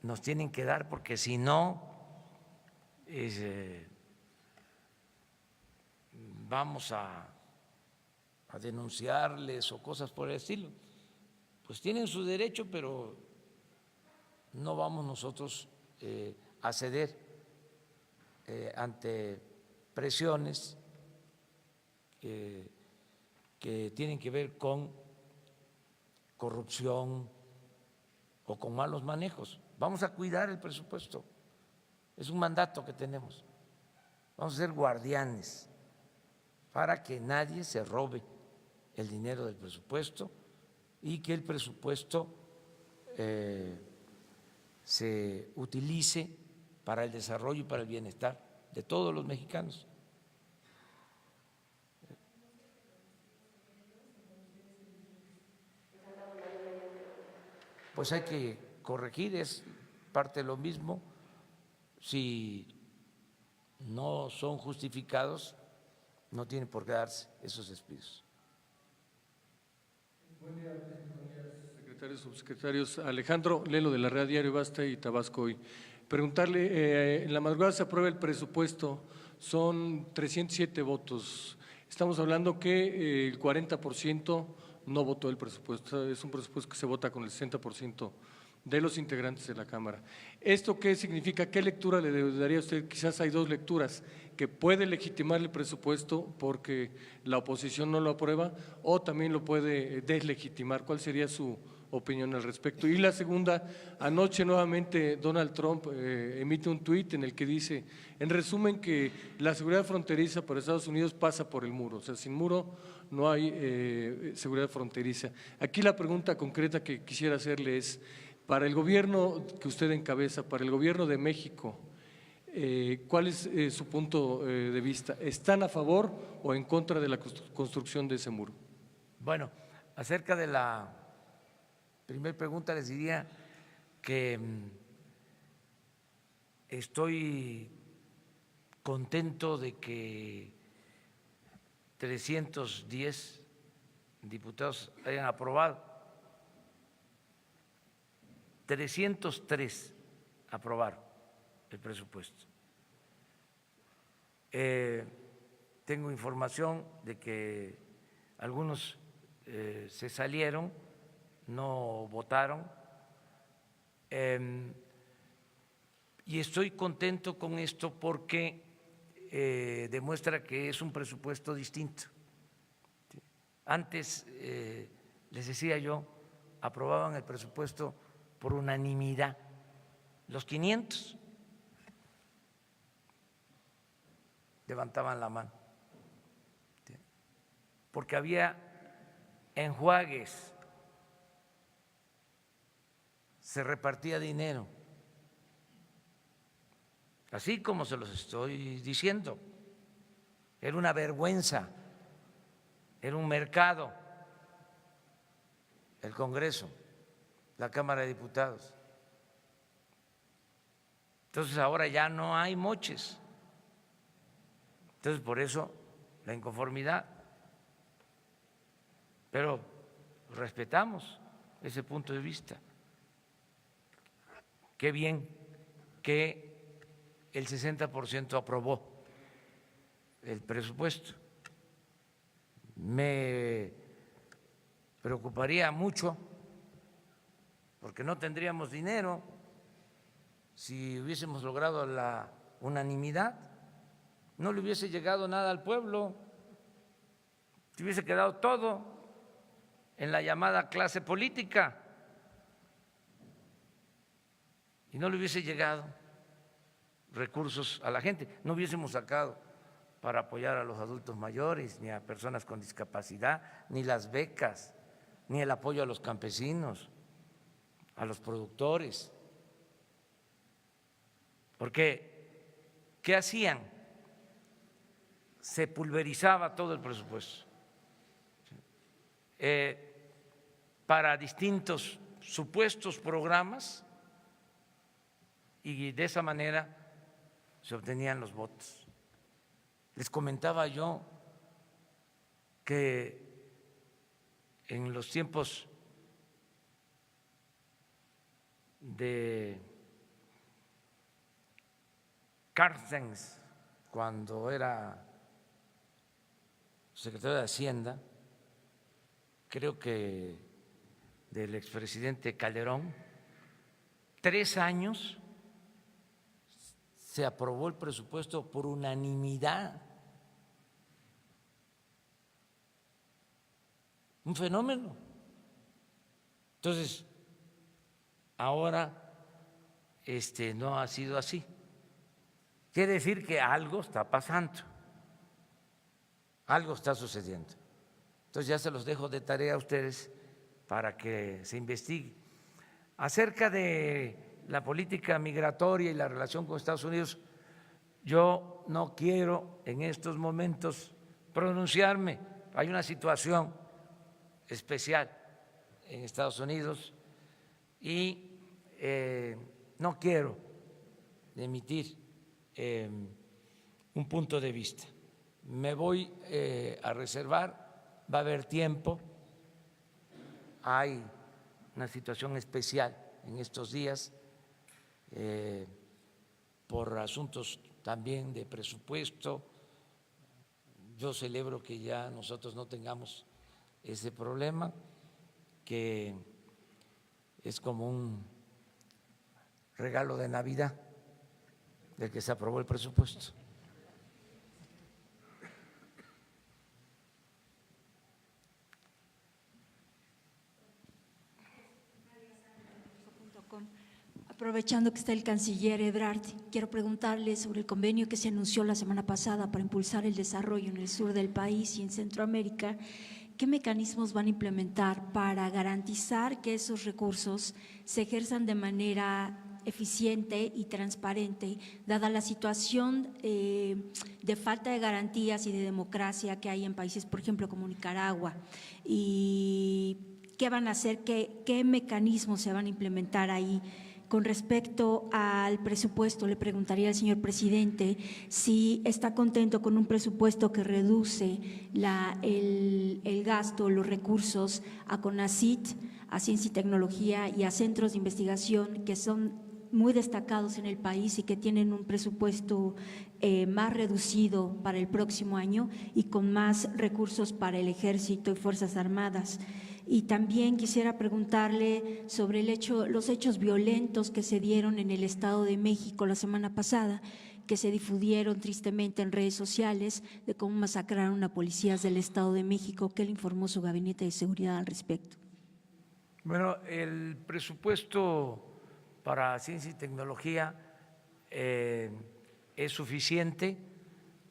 nos tienen que dar, porque si no vamos a denunciarles o cosas por el estilo. Pues tienen su derecho, pero no vamos nosotros a ceder ante presiones que tienen que ver con corrupción o con malos manejos. Vamos a cuidar el presupuesto, es un mandato que tenemos. Vamos a ser guardianes para que nadie se robe el dinero del presupuesto y que el presupuesto se utilice para el desarrollo y para el bienestar de todos los mexicanos. Pues hay que corregir, es parte de lo mismo. Si no son justificados, no tienen por qué darse esos despidos. Buen día, secretarios, subsecretarios. Alejandro Lelo, de la Red Diario Basta y Tabasco Hoy. Preguntarle, en la madrugada se aprueba el presupuesto, son 307 votos. Estamos hablando que el 40% no votó el presupuesto, es un presupuesto que se vota con el 60% de los integrantes de la Cámara. ¿Esto qué significa? ¿Qué lectura le daría a usted? Quizás hay dos lecturas, que puede legitimar el presupuesto porque la oposición no lo aprueba, o también lo puede deslegitimar. ¿Cuál sería su opinión al respecto? Y la segunda, anoche nuevamente Donald Trump emite un tuit en el que dice, en resumen, que la seguridad fronteriza para Estados Unidos pasa por el muro, o sea, sin muro no hay seguridad fronteriza. Aquí la pregunta concreta que quisiera hacerle es, para el gobierno que usted encabeza, para el gobierno de México, ¿cuál es su punto de vista? ¿Están a favor o en contra de la construcción de ese muro? Bueno, acerca de la primera pregunta les diría que estoy contento de que 310 diputados hayan aprobado, 303 aprobaron el presupuesto. Tengo información de que algunos se salieron, no votaron, y estoy contento con esto porque demuestra que es un presupuesto distinto. Antes, les decía yo, aprobaban el presupuesto por unanimidad, los 500 levantaban la mano, porque había enjuagues, se repartía dinero, así como se los estoy diciendo. Era una vergüenza, era un mercado el Congreso, la Cámara de Diputados. Entonces ahora ya no hay moches. Entonces por eso la inconformidad. Pero respetamos ese punto de vista. Qué bien que el 60% aprobó el presupuesto. Me preocuparía mucho porque no tendríamos dinero si hubiésemos logrado la unanimidad, no le hubiese llegado nada al pueblo, se hubiese quedado todo en la llamada clase política, y no le hubiese llegado recursos a la gente, no hubiésemos sacado para apoyar a los adultos mayores, ni a personas con discapacidad, ni las becas, ni el apoyo a los campesinos, a los productores. Porque, ¿qué hacían? Se pulverizaba todo el presupuesto para distintos supuestos programas y de esa manera se obtenían los votos. Les comentaba yo que en los tiempos de Carstens, cuando era secretario de Hacienda, creo que del expresidente Calderón, 3 años se aprobó el presupuesto por unanimidad. Un fenómeno. Entonces, ahora no ha sido así. Quiere decir que algo está pasando, algo está sucediendo. Entonces ya se los dejo de tarea a ustedes para que se investigue. Acerca de la política migratoria y la relación con Estados Unidos, yo no quiero en estos momentos pronunciarme. Hay una situación especial en Estados Unidos y no quiero emitir un punto de vista. Me voy a reservar, va a haber tiempo, hay una situación especial en estos días por asuntos también de presupuesto. Yo celebro que ya nosotros no tengamos ese problema, que es como un regalo de Navidad del que se aprobó el presupuesto. Aprovechando que está el canciller Ebrard, quiero preguntarle sobre el convenio que se anunció la semana pasada para impulsar el desarrollo en el sur del país y en Centroamérica. ¿Qué mecanismos van a implementar para garantizar que esos recursos se ejerzan de manera eficiente y transparente, dada la situación de falta de garantías y de democracia que hay en países, por ejemplo, como Nicaragua? ¿Y qué van a hacer? ¿Qué mecanismos se van a implementar ahí? Con respecto al presupuesto, le preguntaría al señor presidente si está contento con un presupuesto que reduce el gasto, los recursos a CONACYT, a Ciencia y Tecnología y a centros de investigación que son muy destacados en el país y que tienen un presupuesto más reducido para el próximo año y con más recursos para el Ejército y Fuerzas Armadas. Y también quisiera preguntarle sobre los hechos violentos que se dieron en el Estado de México la semana pasada, que se difundieron tristemente en redes sociales, de cómo masacraron a policías del Estado de México. ¿Qué le informó su gabinete de seguridad al respecto? Bueno, el presupuesto para ciencia y tecnología es suficiente,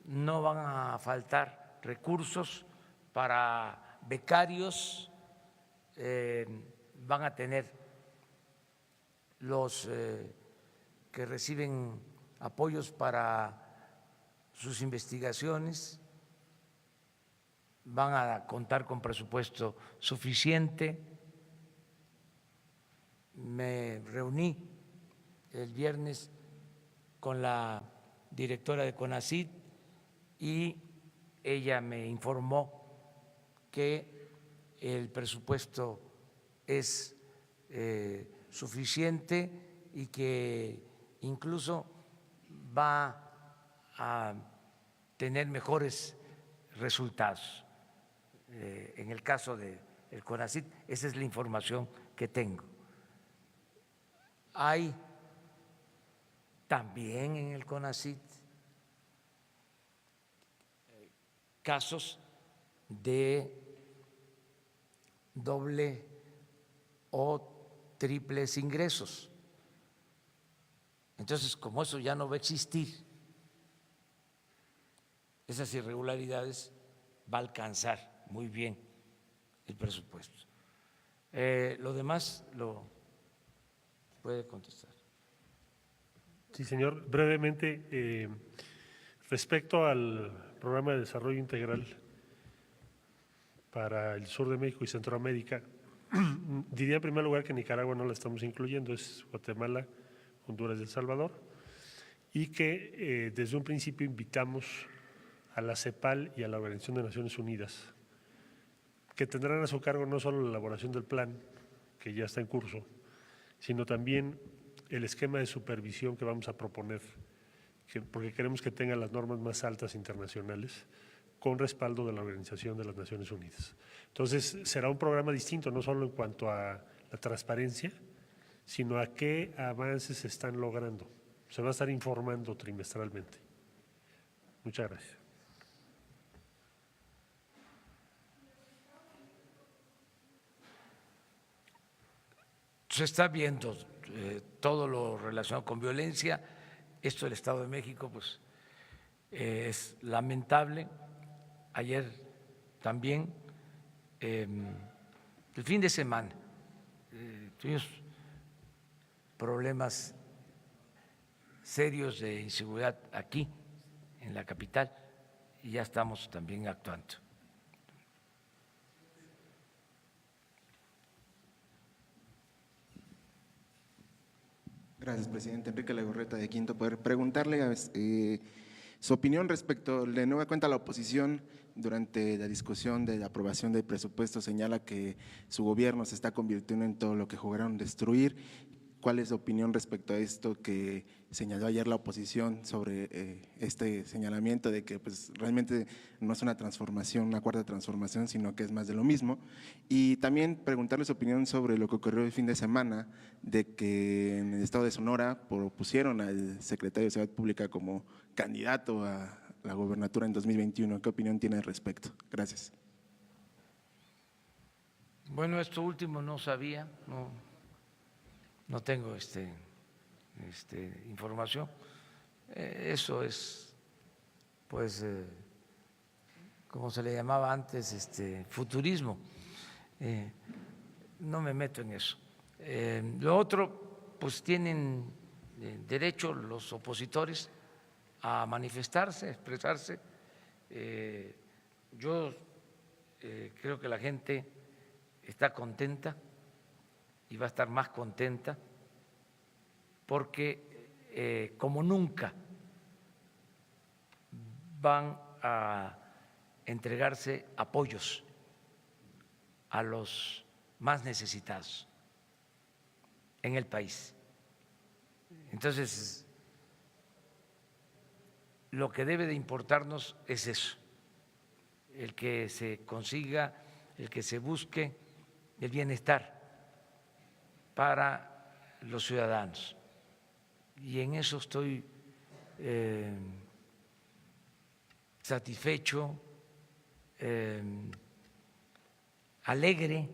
no van a faltar recursos para becarios, van a tener los que reciben apoyos para sus investigaciones, van a contar con presupuesto suficiente. Me reuní el viernes con la directora de CONACYT y ella me informó que el presupuesto es suficiente y que incluso va a tener mejores resultados. En el caso del CONACYT, esa es la información que tengo. Hay también en el CONACYT casos de doble o triples ingresos. Entonces, como eso ya no va a existir, esas irregularidades va a alcanzar muy bien el presupuesto. Lo demás lo puede contestar. Sí, señor. Brevemente, respecto al programa de desarrollo integral para el sur de México y Centroamérica, diría en primer lugar que Nicaragua no la estamos incluyendo, es Guatemala, Honduras y El Salvador, y que desde un principio invitamos a la CEPAL y a la Organización de Naciones Unidas, que tendrán a su cargo no solo la elaboración del plan, que ya está en curso, sino también el esquema de supervisión que vamos a proponer, porque queremos que tenga las normas más altas internacionales, con respaldo de la Organización de las Naciones Unidas. Entonces, será un programa distinto, no solo en cuanto a la transparencia, sino a qué avances se están logrando. Se va a estar informando trimestralmente. Muchas gracias. Se está viendo todo lo relacionado con violencia. Esto del Estado de México, pues, es lamentable. Ayer también, el fin de semana, tuvimos problemas serios de inseguridad aquí, en la capital, y ya estamos también actuando. Gracias, presidente. Enrique Legorreta, de Quinto Poder. Preguntarle su opinión respecto, de nueva cuenta, la oposición durante la discusión de la aprobación del presupuesto señala que su gobierno se está convirtiendo en todo lo que jugaron destruir. ¿Cuál es su opinión respecto a esto que señaló ayer la oposición sobre este señalamiento de que pues, realmente no es una transformación, una cuarta transformación, sino que es más de lo mismo? Y también preguntarle su opinión sobre lo que ocurrió el fin de semana, de que en el estado de Sonora propusieron al secretario de Seguridad Pública como candidato a la gobernatura en 2021. ¿Qué opinión tiene al respecto? Gracias. Bueno, esto último no sabía, no tengo información. Eso es, pues, como se le llamaba antes, futurismo. No me meto en eso. Lo otro, pues tienen derecho los opositores a manifestarse, a expresarse. Yo creo que la gente está contenta y va a estar más contenta porque como nunca van a entregarse apoyos a los más necesitados en el país. Entonces, lo que debe de importarnos es eso, el que se consiga, el que se busque el bienestar para los ciudadanos. Y en eso estoy satisfecho, alegre,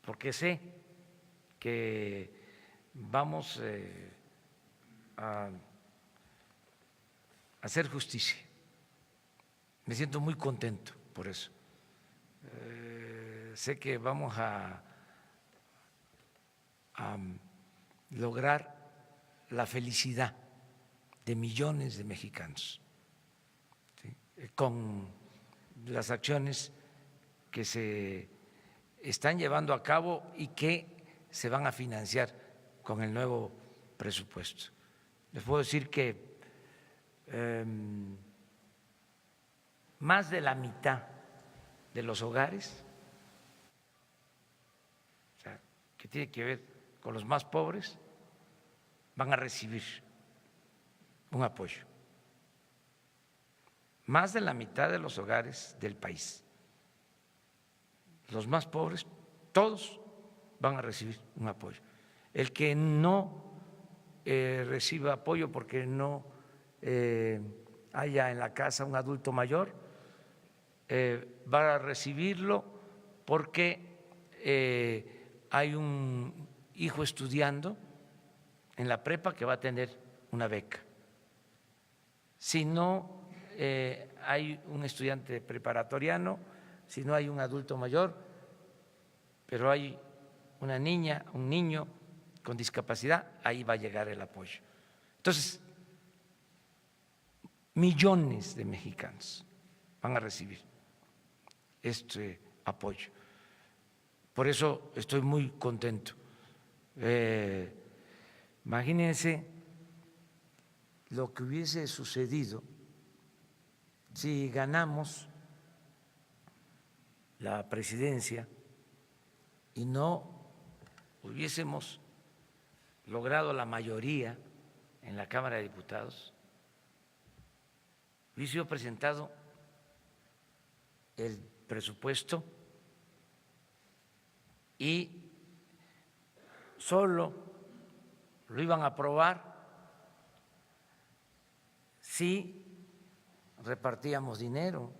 porque sé que vamos a hacer justicia. Me siento muy contento por eso. Sé que vamos a lograr la felicidad de millones de mexicanos, ¿sí?, con las acciones que se están llevando a cabo y que se van a financiar con el nuevo presupuesto. Les puedo decir que más de la mitad de los hogares, o sea, que tiene que ver con los más pobres, van a recibir un apoyo. Más de la mitad de los hogares del país, los más pobres, todos van a recibir un apoyo. El que no reciba apoyo porque no haya en la casa un adulto mayor, va a recibirlo porque hay un hijo estudiando en la prepa que va a tener una beca. Si no hay un estudiante preparatoriano, si no hay un adulto mayor, pero hay una niña, un niño con discapacidad, ahí va a llegar el apoyo. Entonces, millones de mexicanos van a recibir este apoyo. Por eso estoy muy contento. Imagínense lo que hubiese sucedido si ganamos la presidencia y no hubiésemos logrado la mayoría en la Cámara de Diputados. Hubiese sido presentado el presupuesto y solo lo iban a aprobar si repartíamos dinero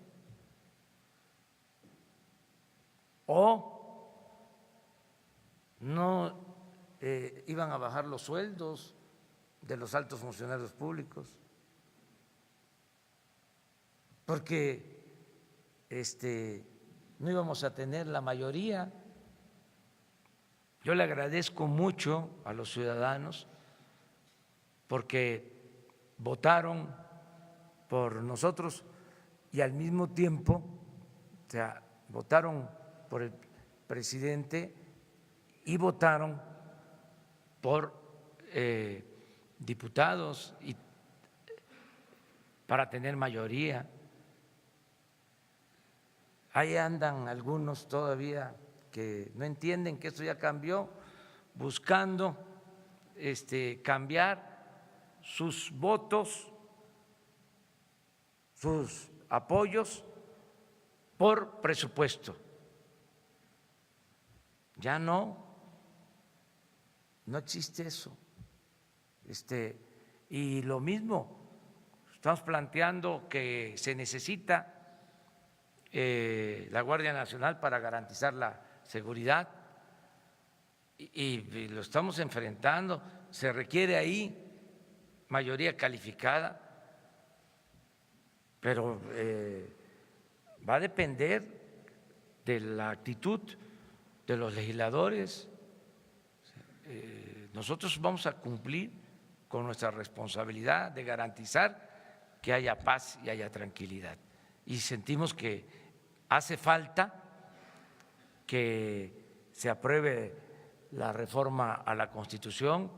o no iban a bajar los sueldos de los altos funcionarios públicos, porque no íbamos a tener la mayoría. Yo le agradezco mucho a los ciudadanos porque votaron por nosotros y al mismo tiempo, o sea, votaron por el presidente y votaron por diputados y para tener mayoría. Ahí andan algunos todavía que no entienden que esto ya cambió, buscando cambiar sus votos, sus apoyos por presupuesto. Ya no existe eso. Y lo mismo, estamos planteando que se necesita la Guardia Nacional para garantizar la seguridad y lo estamos enfrentando. Se requiere ahí mayoría calificada, pero va a depender de la actitud de los legisladores. Nosotros vamos a cumplir con nuestra responsabilidad de garantizar que haya paz y haya tranquilidad. Y sentimos que hace falta que se apruebe la reforma a la Constitución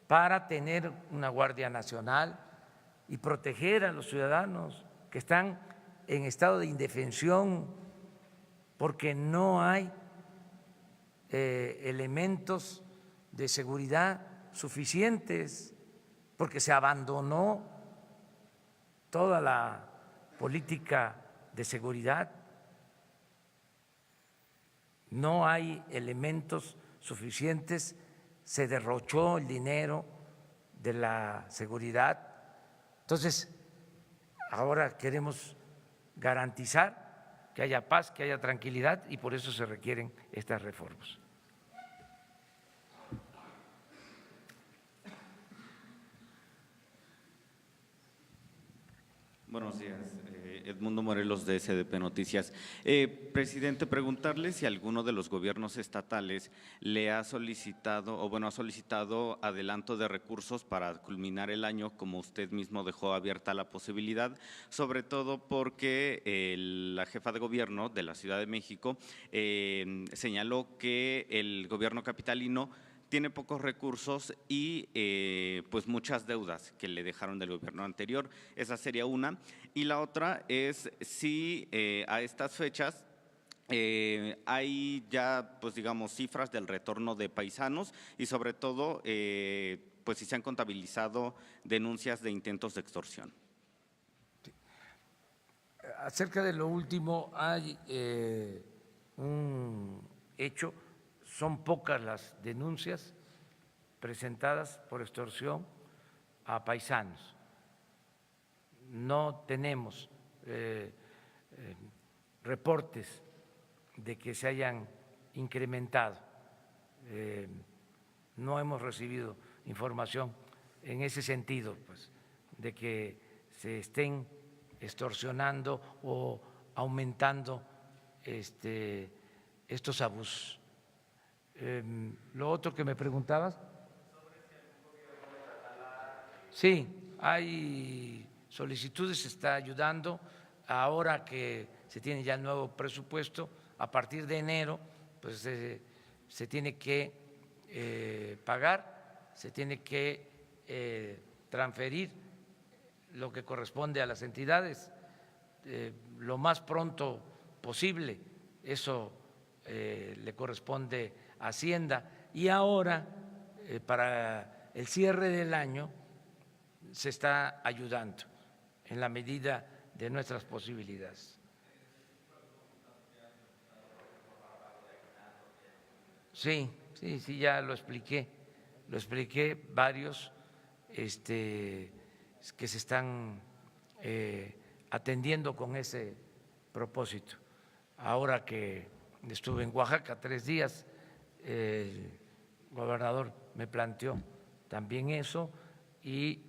para tener una Guardia Nacional y proteger a los ciudadanos que están en estado de indefensión porque no hay elementos de seguridad suficientes, porque se abandonó toda la política de seguridad. No hay elementos suficientes, se derrochó el dinero de la seguridad. Entonces, ahora queremos garantizar que haya paz, que haya tranquilidad y por eso se requieren estas reformas. Buenos días, Edmundo Morelos de SDP Noticias. Presidente, preguntarle si alguno de los gobiernos estatales le ha solicitado, ha solicitado adelanto de recursos para culminar el año, como usted mismo dejó abierta la posibilidad, sobre todo porque la jefa de gobierno de la Ciudad de México señaló que el gobierno capitalino tiene pocos recursos y pues muchas deudas que le dejaron del gobierno anterior. Esa sería una. Y la otra es si a estas fechas hay ya, pues digamos, cifras del retorno de paisanos y sobre todo, pues si se han contabilizado denuncias de intentos de extorsión. Acerca de lo último, hay un hecho. Son pocas las denuncias presentadas por extorsión a paisanos. No tenemos reportes de que se hayan incrementado. No hemos recibido información en ese sentido, pues, de que se estén extorsionando o aumentando estos abusos. Lo otro que me preguntabas. Sí, hay solicitudes, se está ayudando. Ahora que se tiene ya el nuevo presupuesto, a partir de enero, pues se tiene que pagar, se tiene que transferir lo que corresponde a las entidades lo más pronto posible. Eso le corresponde a Hacienda. Y ahora, para el cierre del año, se está ayudando en la medida de nuestras posibilidades. Sí, ya lo expliqué varios que se están atendiendo con ese propósito. Ahora que estuve en Oaxaca 3 días, el gobernador me planteó también eso y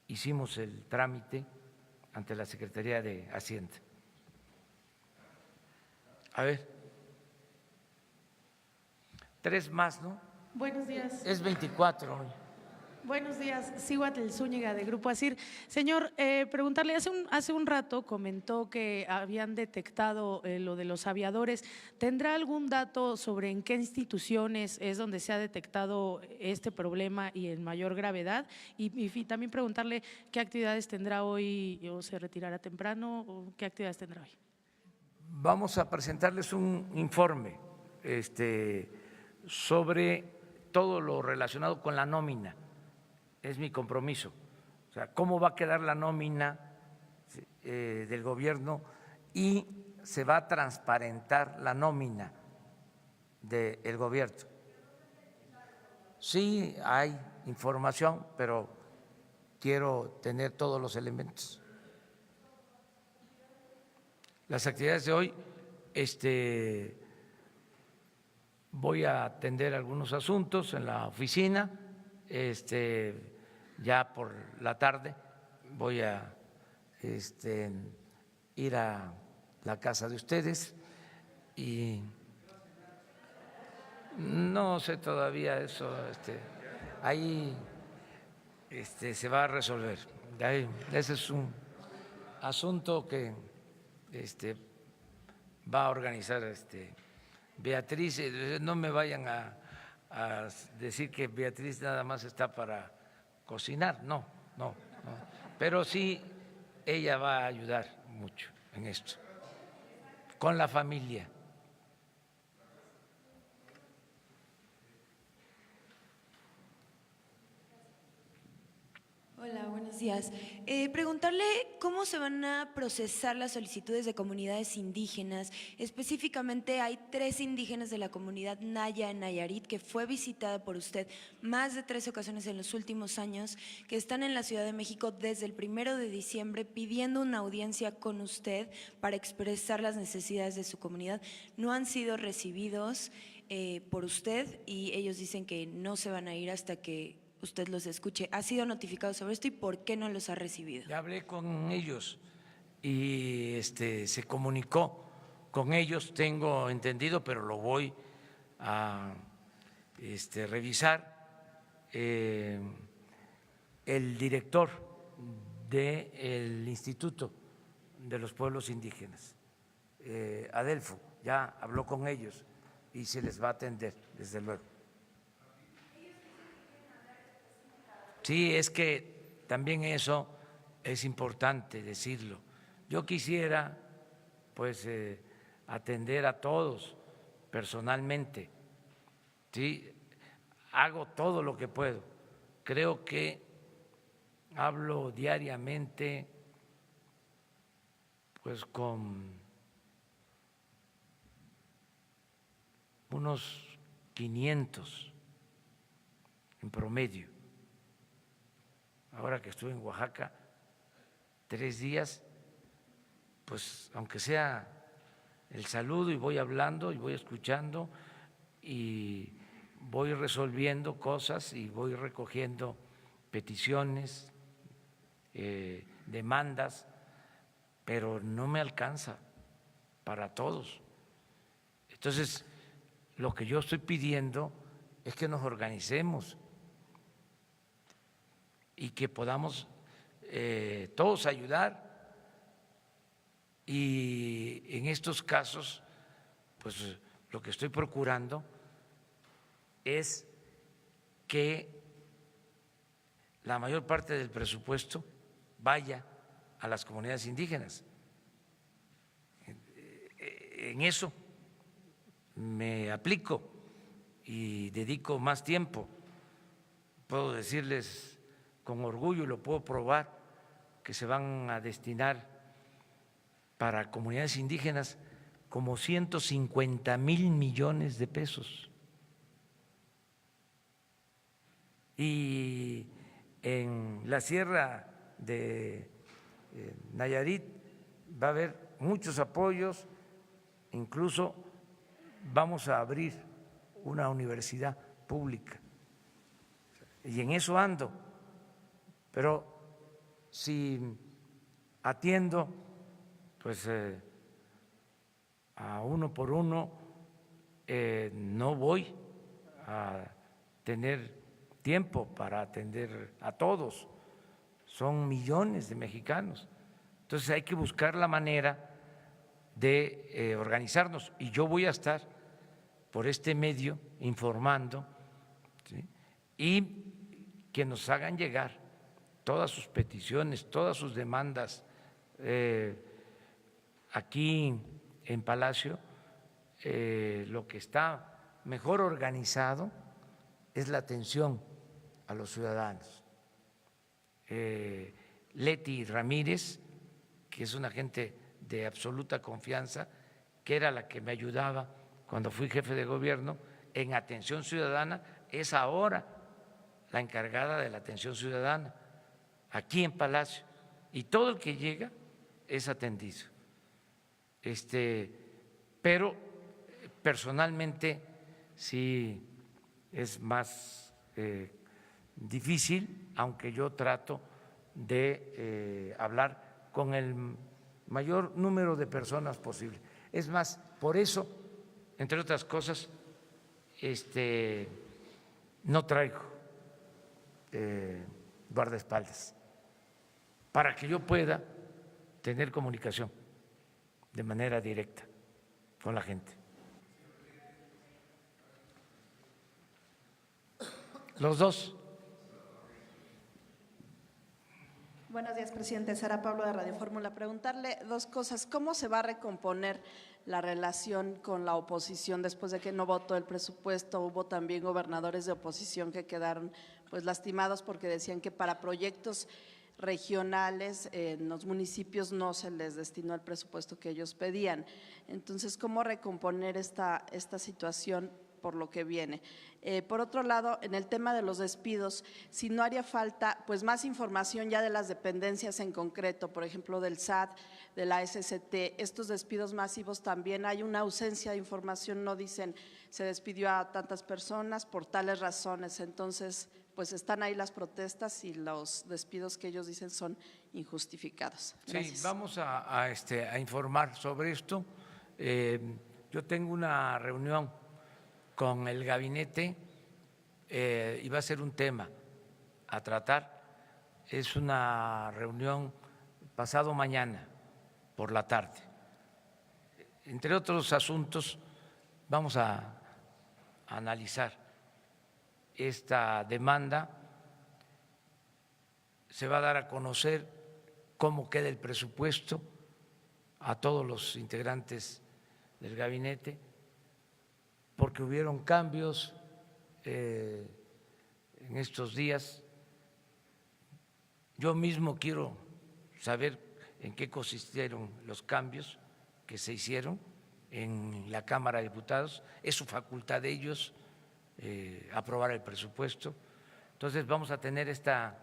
hicimos el trámite ante la Secretaría de Hacienda. A ver, 3 más, ¿no? Buenos días. Es 24 hoy. Buenos días, Cihuatl Zúñiga de Grupo ASIR. Señor, preguntarle, hace un rato comentó que habían detectado lo de los aviadores. ¿Tendrá algún dato sobre en qué instituciones es donde se ha detectado este problema y en mayor gravedad? Y también preguntarle qué actividades tendrá hoy, o se retirará temprano, o qué actividades tendrá hoy. Vamos a presentarles un informe sobre todo lo relacionado con la nómina. Es mi compromiso. O sea, cómo va a quedar la nómina del gobierno y se va a transparentar la nómina del gobierno. Sí hay información, pero quiero tener todos los elementos. Las actividades de hoy, voy a atender algunos asuntos en la oficina. Ya por la tarde voy a ir a la casa de ustedes y no sé todavía eso, ahí se va a resolver. Ese es un asunto que va a organizar Beatriz. No me vayan a decir que Beatriz nada más está para cocinar, no, pero sí ella va a ayudar mucho en esto, con la familia. Hola, buenos días. Preguntarle cómo se van a procesar las solicitudes de comunidades indígenas. Específicamente hay 3 indígenas de la comunidad Naya en Nayarit que fue visitada por usted más de 3 ocasiones en los últimos años, que están en la Ciudad de México desde el 1 de diciembre pidiendo una audiencia con usted para expresar las necesidades de su comunidad. No han sido recibidos por usted y ellos dicen que no se van a ir hasta que usted los escuche. ¿Ha sido notificado sobre esto y por qué no los ha recibido? Ya hablé con ellos y se comunicó con ellos, tengo entendido, pero lo voy a revisar. El director del Instituto de los Pueblos Indígenas, Adelfo, ya habló con ellos y se les va a atender, desde luego. Sí, es que también eso es importante decirlo. Yo quisiera pues atender a todos personalmente. Sí, hago todo lo que puedo. Creo que hablo diariamente pues con unos 500 en promedio. Ahora que estuve en Oaxaca 3 días, pues aunque sea el saludo y voy hablando y voy escuchando y voy resolviendo cosas y voy recogiendo peticiones, demandas, pero no me alcanza para todos. Entonces, lo que yo estoy pidiendo es que nos organicemos y que podamos todos ayudar. Y en estos casos, pues lo que estoy procurando es que la mayor parte del presupuesto vaya a las comunidades indígenas. En eso me aplico y dedico más tiempo. Puedo decirles con orgullo, y lo puedo probar, que se van a destinar para comunidades indígenas como 150,000 millones de pesos. Y en la sierra de Nayarit va a haber muchos apoyos, incluso vamos a abrir una universidad pública. Y en eso ando, pero si atiendo pues a uno por uno, no voy a tener tiempo para atender a todos, son millones de mexicanos. Entonces hay que buscar la manera de organizarnos, y yo voy a estar por este medio informando, ¿sí? Y que nos hagan llegar todas sus peticiones, todas sus demandas. Aquí en Palacio lo que está mejor organizado es la atención a los ciudadanos. Leti Ramírez, que es una gente de absoluta confianza, que era la que me ayudaba cuando fui jefe de gobierno en atención ciudadana, es ahora la encargada de la atención ciudadana aquí en Palacio, y todo el que llega es atendido. Pero personalmente sí es más difícil, aunque yo trato de hablar con el mayor número de personas posible. Es más, por eso, entre otras cosas, no traigo guardaespaldas, para que yo pueda tener comunicación de manera directa con la gente. Los dos. Buenos días, presidente. Sara Pablo, de Radio Fórmula. Preguntarle dos cosas. ¿Cómo se va a recomponer la relación con la oposición después de que no votó el presupuesto? Hubo también gobernadores de oposición que quedaron pues lastimados porque decían que para proyectos regionales en los municipios no se les destinó el presupuesto que ellos pedían. Entonces, ¿cómo recomponer esta situación por lo que viene? Por otro lado, en el tema de los despidos, si no haría falta pues más información ya de las dependencias en concreto, por ejemplo del SAT, de la SCT, estos despidos masivos también hay una ausencia de información, no dicen se despidió a tantas personas por tales razones, entonces pues están ahí las protestas y los despidos que ellos dicen son injustificados. Gracias. Sí, vamos a informar sobre esto. Yo tengo una reunión con el gabinete y va a ser un tema a tratar. Es una reunión pasado mañana por la tarde. Entre otros asuntos, vamos a analizar esta demanda. Se va a dar a conocer cómo queda el presupuesto a todos los integrantes del gabinete, porque hubieron cambios en estos días. Yo mismo quiero saber en qué consistieron los cambios que se hicieron en la Cámara de Diputados. Es su facultad de ellos aprobar el presupuesto. Entonces vamos a tener esta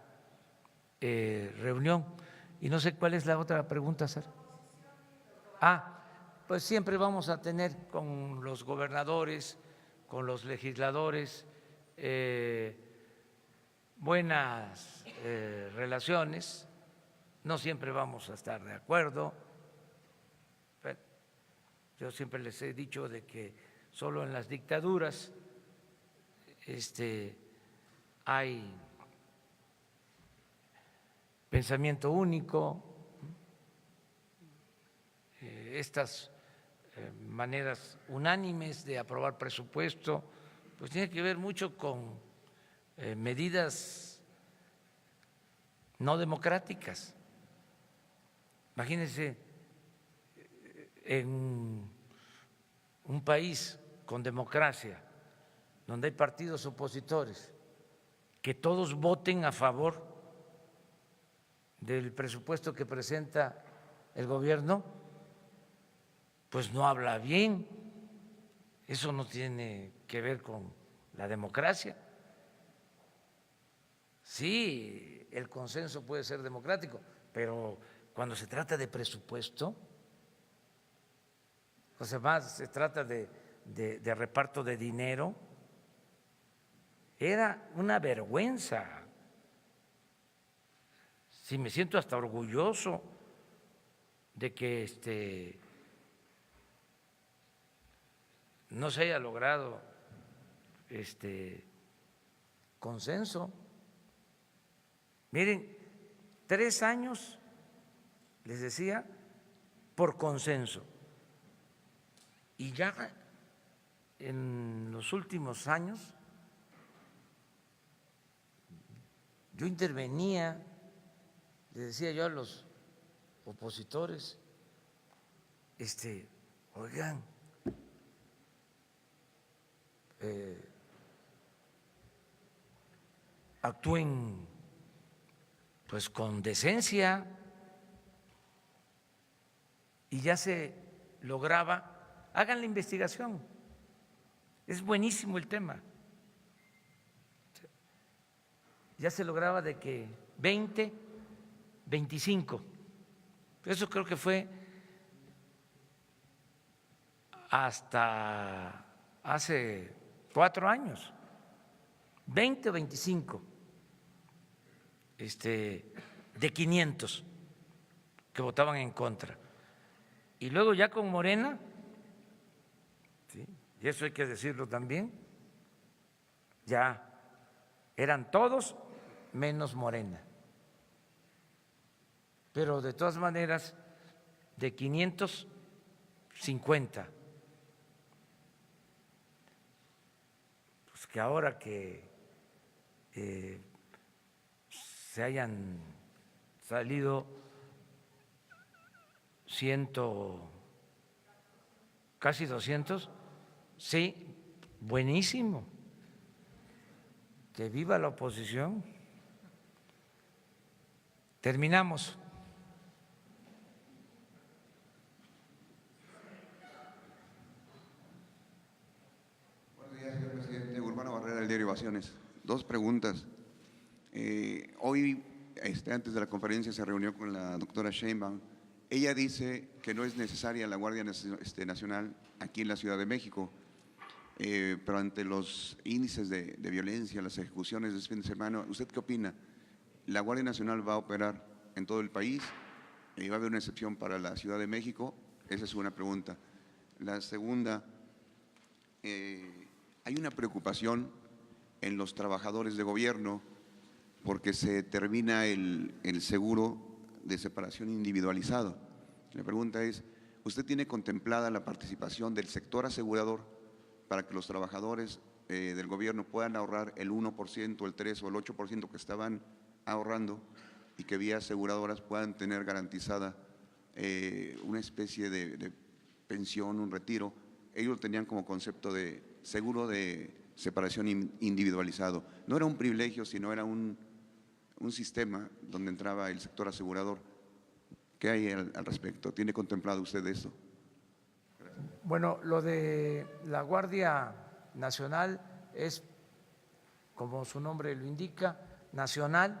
reunión. Y no sé cuál es la otra pregunta, Sara. Pues siempre vamos a tener con los gobernadores, con los legisladores, buenas relaciones. No siempre vamos a estar de acuerdo. Pero yo siempre les he dicho de que solo en las dictaduras hay pensamiento único, estas maneras unánimes de aprobar presupuesto, pues tiene que ver mucho con medidas no democráticas. Imagínense en un país con democracia, donde hay partidos opositores, que todos voten a favor del presupuesto que presenta el gobierno, pues no habla bien. Eso no tiene que ver con la democracia. Sí, el consenso puede ser democrático, pero cuando se trata de presupuesto, o sea, más se trata de reparto de dinero, era una vergüenza. Sí, me siento hasta orgulloso de que no se haya logrado consenso. Miren, 3 años, les decía, por consenso. Y ya en los últimos años yo intervenía, les decía yo a los opositores, oigan, actúen pues con decencia, y ya se lograba, hagan la investigación, es buenísimo el tema, ya se lograba de que 20, 25, eso creo que fue hasta hace 4 años, 20 o 25 de 500 que votaban en contra. Y luego ya con Morena, ¿sí?, y eso hay que decirlo también, ya eran todos menos Morena. Pero de todas maneras, de 550, pues que ahora que se hayan salido casi 200, sí, buenísimo, que viva la oposición. Terminamos. Buenos días, señor presidente. Urbano Barrera, del diario Ovaciones. 2 preguntas. Hoy, antes de la conferencia, se reunió con la doctora Sheinbaum. Ella dice que no es necesaria la Guardia Nacional aquí en la Ciudad de México, pero ante los índices de violencia, las ejecuciones de este fin de semana, ¿usted qué opina? ¿La Guardia Nacional va a operar en todo el país? ¿Va a haber una excepción para la Ciudad de México? Esa es una pregunta. La segunda, hay una preocupación en los trabajadores de gobierno porque se termina el seguro de separación individualizado. La pregunta es, ¿usted tiene contemplada la participación del sector asegurador para que los trabajadores del gobierno puedan ahorrar el 1%, el 3% o el 8% que estaban ahorrando y que vía aseguradoras puedan tener garantizada una especie de pensión, un retiro? Ellos lo tenían como concepto de seguro de separación individualizado. No era un privilegio, sino era un sistema donde entraba el sector asegurador. ¿Qué hay al respecto? ¿Tiene contemplado usted esto? Bueno, lo de la Guardia Nacional es, como su nombre lo indica, nacional.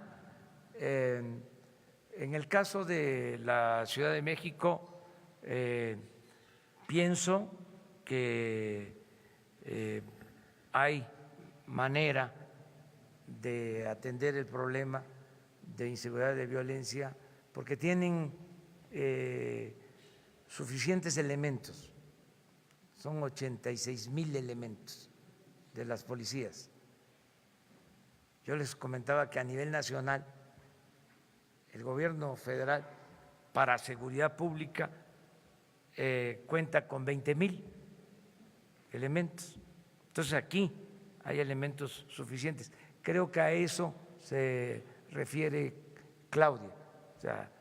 En el caso de la Ciudad de México, pienso que hay manera de atender el problema de inseguridad y de violencia porque tienen suficientes elementos. Son 86,000 elementos de las policías. Yo les comentaba que a nivel nacional el gobierno federal para seguridad pública cuenta con 20,000 elementos. Entonces aquí hay elementos suficientes. Creo que a eso se refiere Claudia. O sea,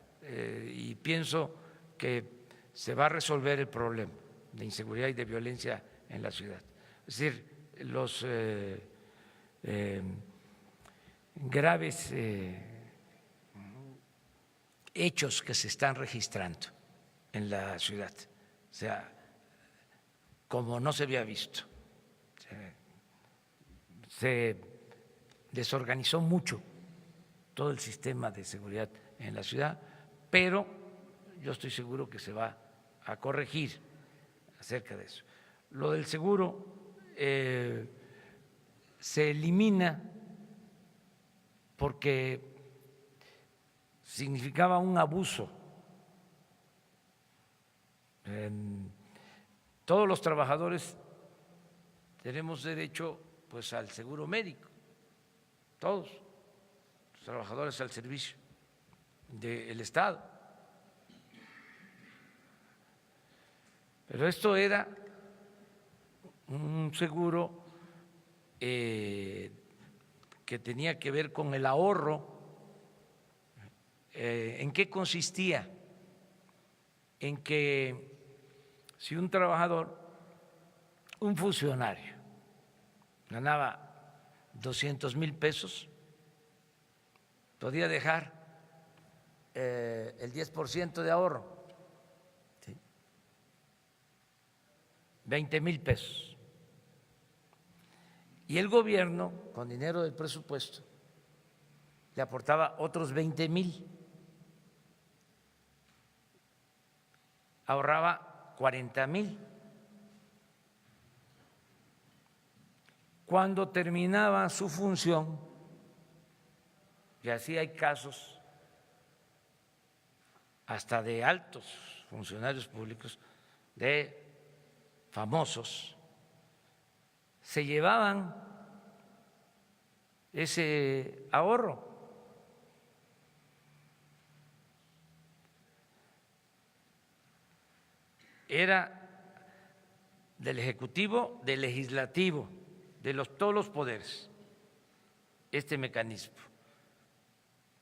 y pienso que se va a resolver el problema de inseguridad y de violencia en la ciudad. Es decir, los graves hechos que se están registrando en la ciudad, o sea, como no se había visto. Se desorganizó mucho todo el sistema de seguridad en la ciudad, pero yo estoy seguro que se va a corregir acerca de eso. Lo del seguro se elimina porque significaba un abuso. Todos los trabajadores tenemos derecho pues al seguro médico, todos los trabajadores al servicio del Estado. Pero esto era un seguro que tenía que ver con el ahorro. ¿En qué consistía? En que si un trabajador, un funcionario, ganaba 200,000 pesos, podía dejar el 10% de ahorro, ¿sí? 20,000 pesos. Y el gobierno, con dinero del presupuesto, le aportaba otros 20,000. Ahorraba 40,000. Cuando terminaba su función, y así hay casos hasta de altos funcionarios públicos, de famosos, se llevaban ese ahorro. Era del Ejecutivo, del Legislativo, de todos los poderes, este mecanismo.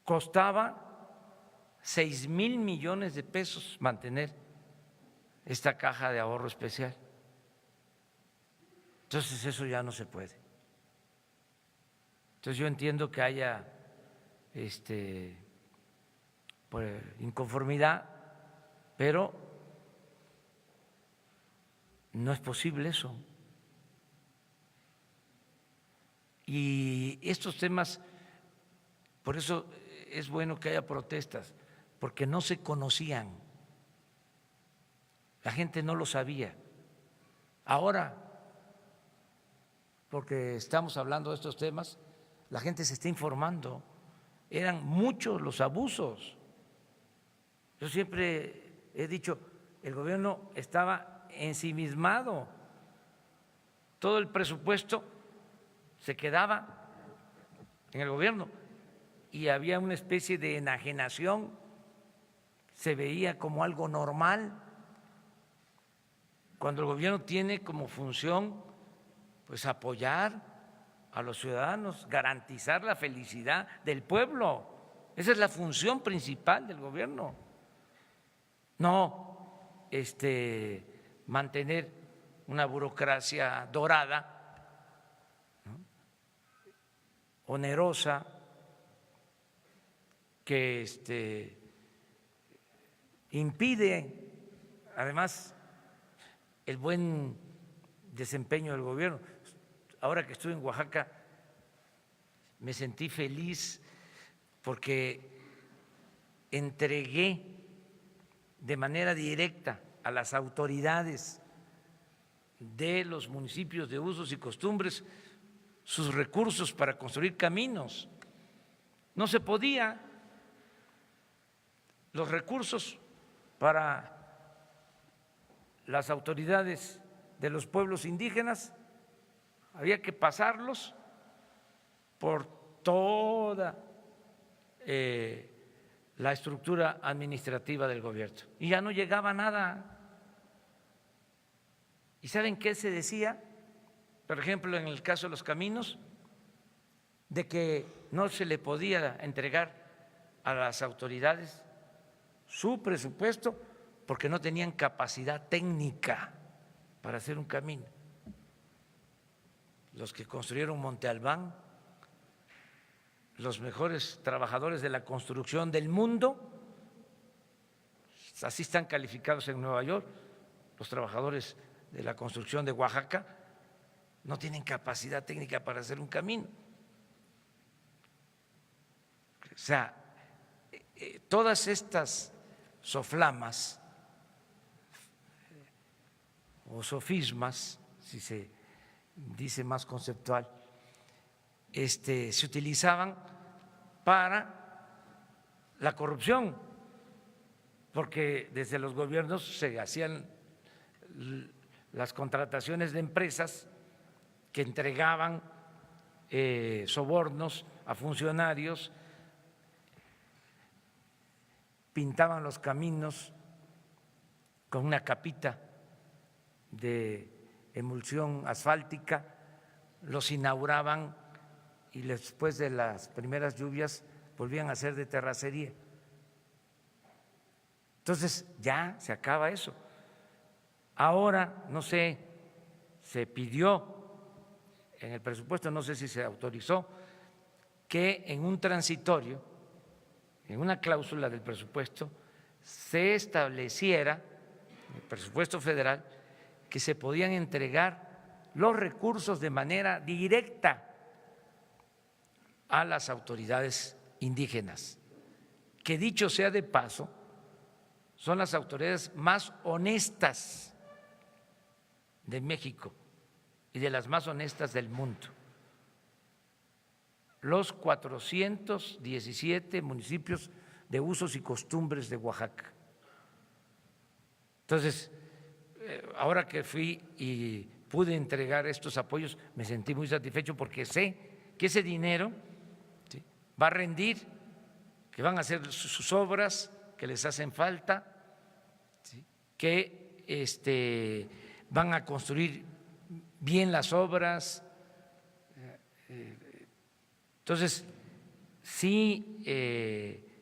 Costaba 6,000 millones de pesos mantener esta caja de ahorro especial. Entonces eso ya no se puede. Entonces yo entiendo que haya inconformidad, pero no es posible eso. Y estos temas, por eso es bueno que haya protestas, porque no se conocían, la gente no lo sabía. Ahora, porque estamos hablando de estos temas, la gente se está informando. Eran muchos los abusos. Yo siempre he dicho, el gobierno estaba ensimismado, todo el presupuesto se quedaba en el gobierno y había una especie de enajenación, se veía como algo normal, cuando el gobierno tiene como función pues apoyar a los ciudadanos, garantizar la felicidad del pueblo. Esa es la función principal del gobierno, no mantener una burocracia dorada, ¿no?, onerosa, que impide además el buen desempeño del gobierno. Ahora que estuve en Oaxaca me sentí feliz porque entregué de manera directa a las autoridades de los municipios de usos y costumbres sus recursos para construir caminos. No se podía. Los recursos para las autoridades de los pueblos indígenas había que pasarlos por toda la estructura administrativa del gobierno y ya no llegaba nada. ¿Y saben qué se decía? Por ejemplo, en el caso de los caminos, de que no se le podía entregar a las autoridades su presupuesto porque no tenían capacidad técnica para hacer un camino. Los que construyeron Monte Albán, los mejores trabajadores de la construcción del mundo, así están calificados en Nueva York, los trabajadores de la construcción de Oaxaca, no tienen capacidad técnica para hacer un camino. O sea, todas estas soflamas o sofismas, si se dice más conceptual, se utilizaban para la corrupción, porque desde los gobiernos se hacían las contrataciones de empresas que entregaban sobornos a funcionarios, pintaban los caminos con una capita de emulsión asfáltica, los inauguraban y después de las primeras lluvias volvían a ser de terracería. Entonces ya se acaba eso. Ahora, no sé, se pidió en el presupuesto, no sé si se autorizó, que en un transitorio, en una cláusula del presupuesto, se estableciera, en el presupuesto federal, que se podían entregar los recursos de manera directa a las autoridades indígenas, que dicho sea de paso, son las autoridades más honestas de México y de las más honestas del mundo. Los 417 municipios de usos y costumbres de Oaxaca. Entonces, ahora que fui y pude entregar estos apoyos, me sentí muy satisfecho porque sé que ese dinero va a rendir, que van a hacer sus obras que les hacen falta, que van a construir bien las obras. Entonces, sí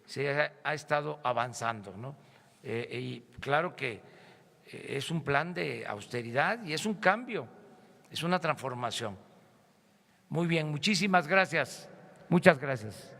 se ha estado avanzando, ¿no? Y claro que es un plan de austeridad y es un cambio, es una transformación. Muy bien, muchísimas gracias. Muchas gracias.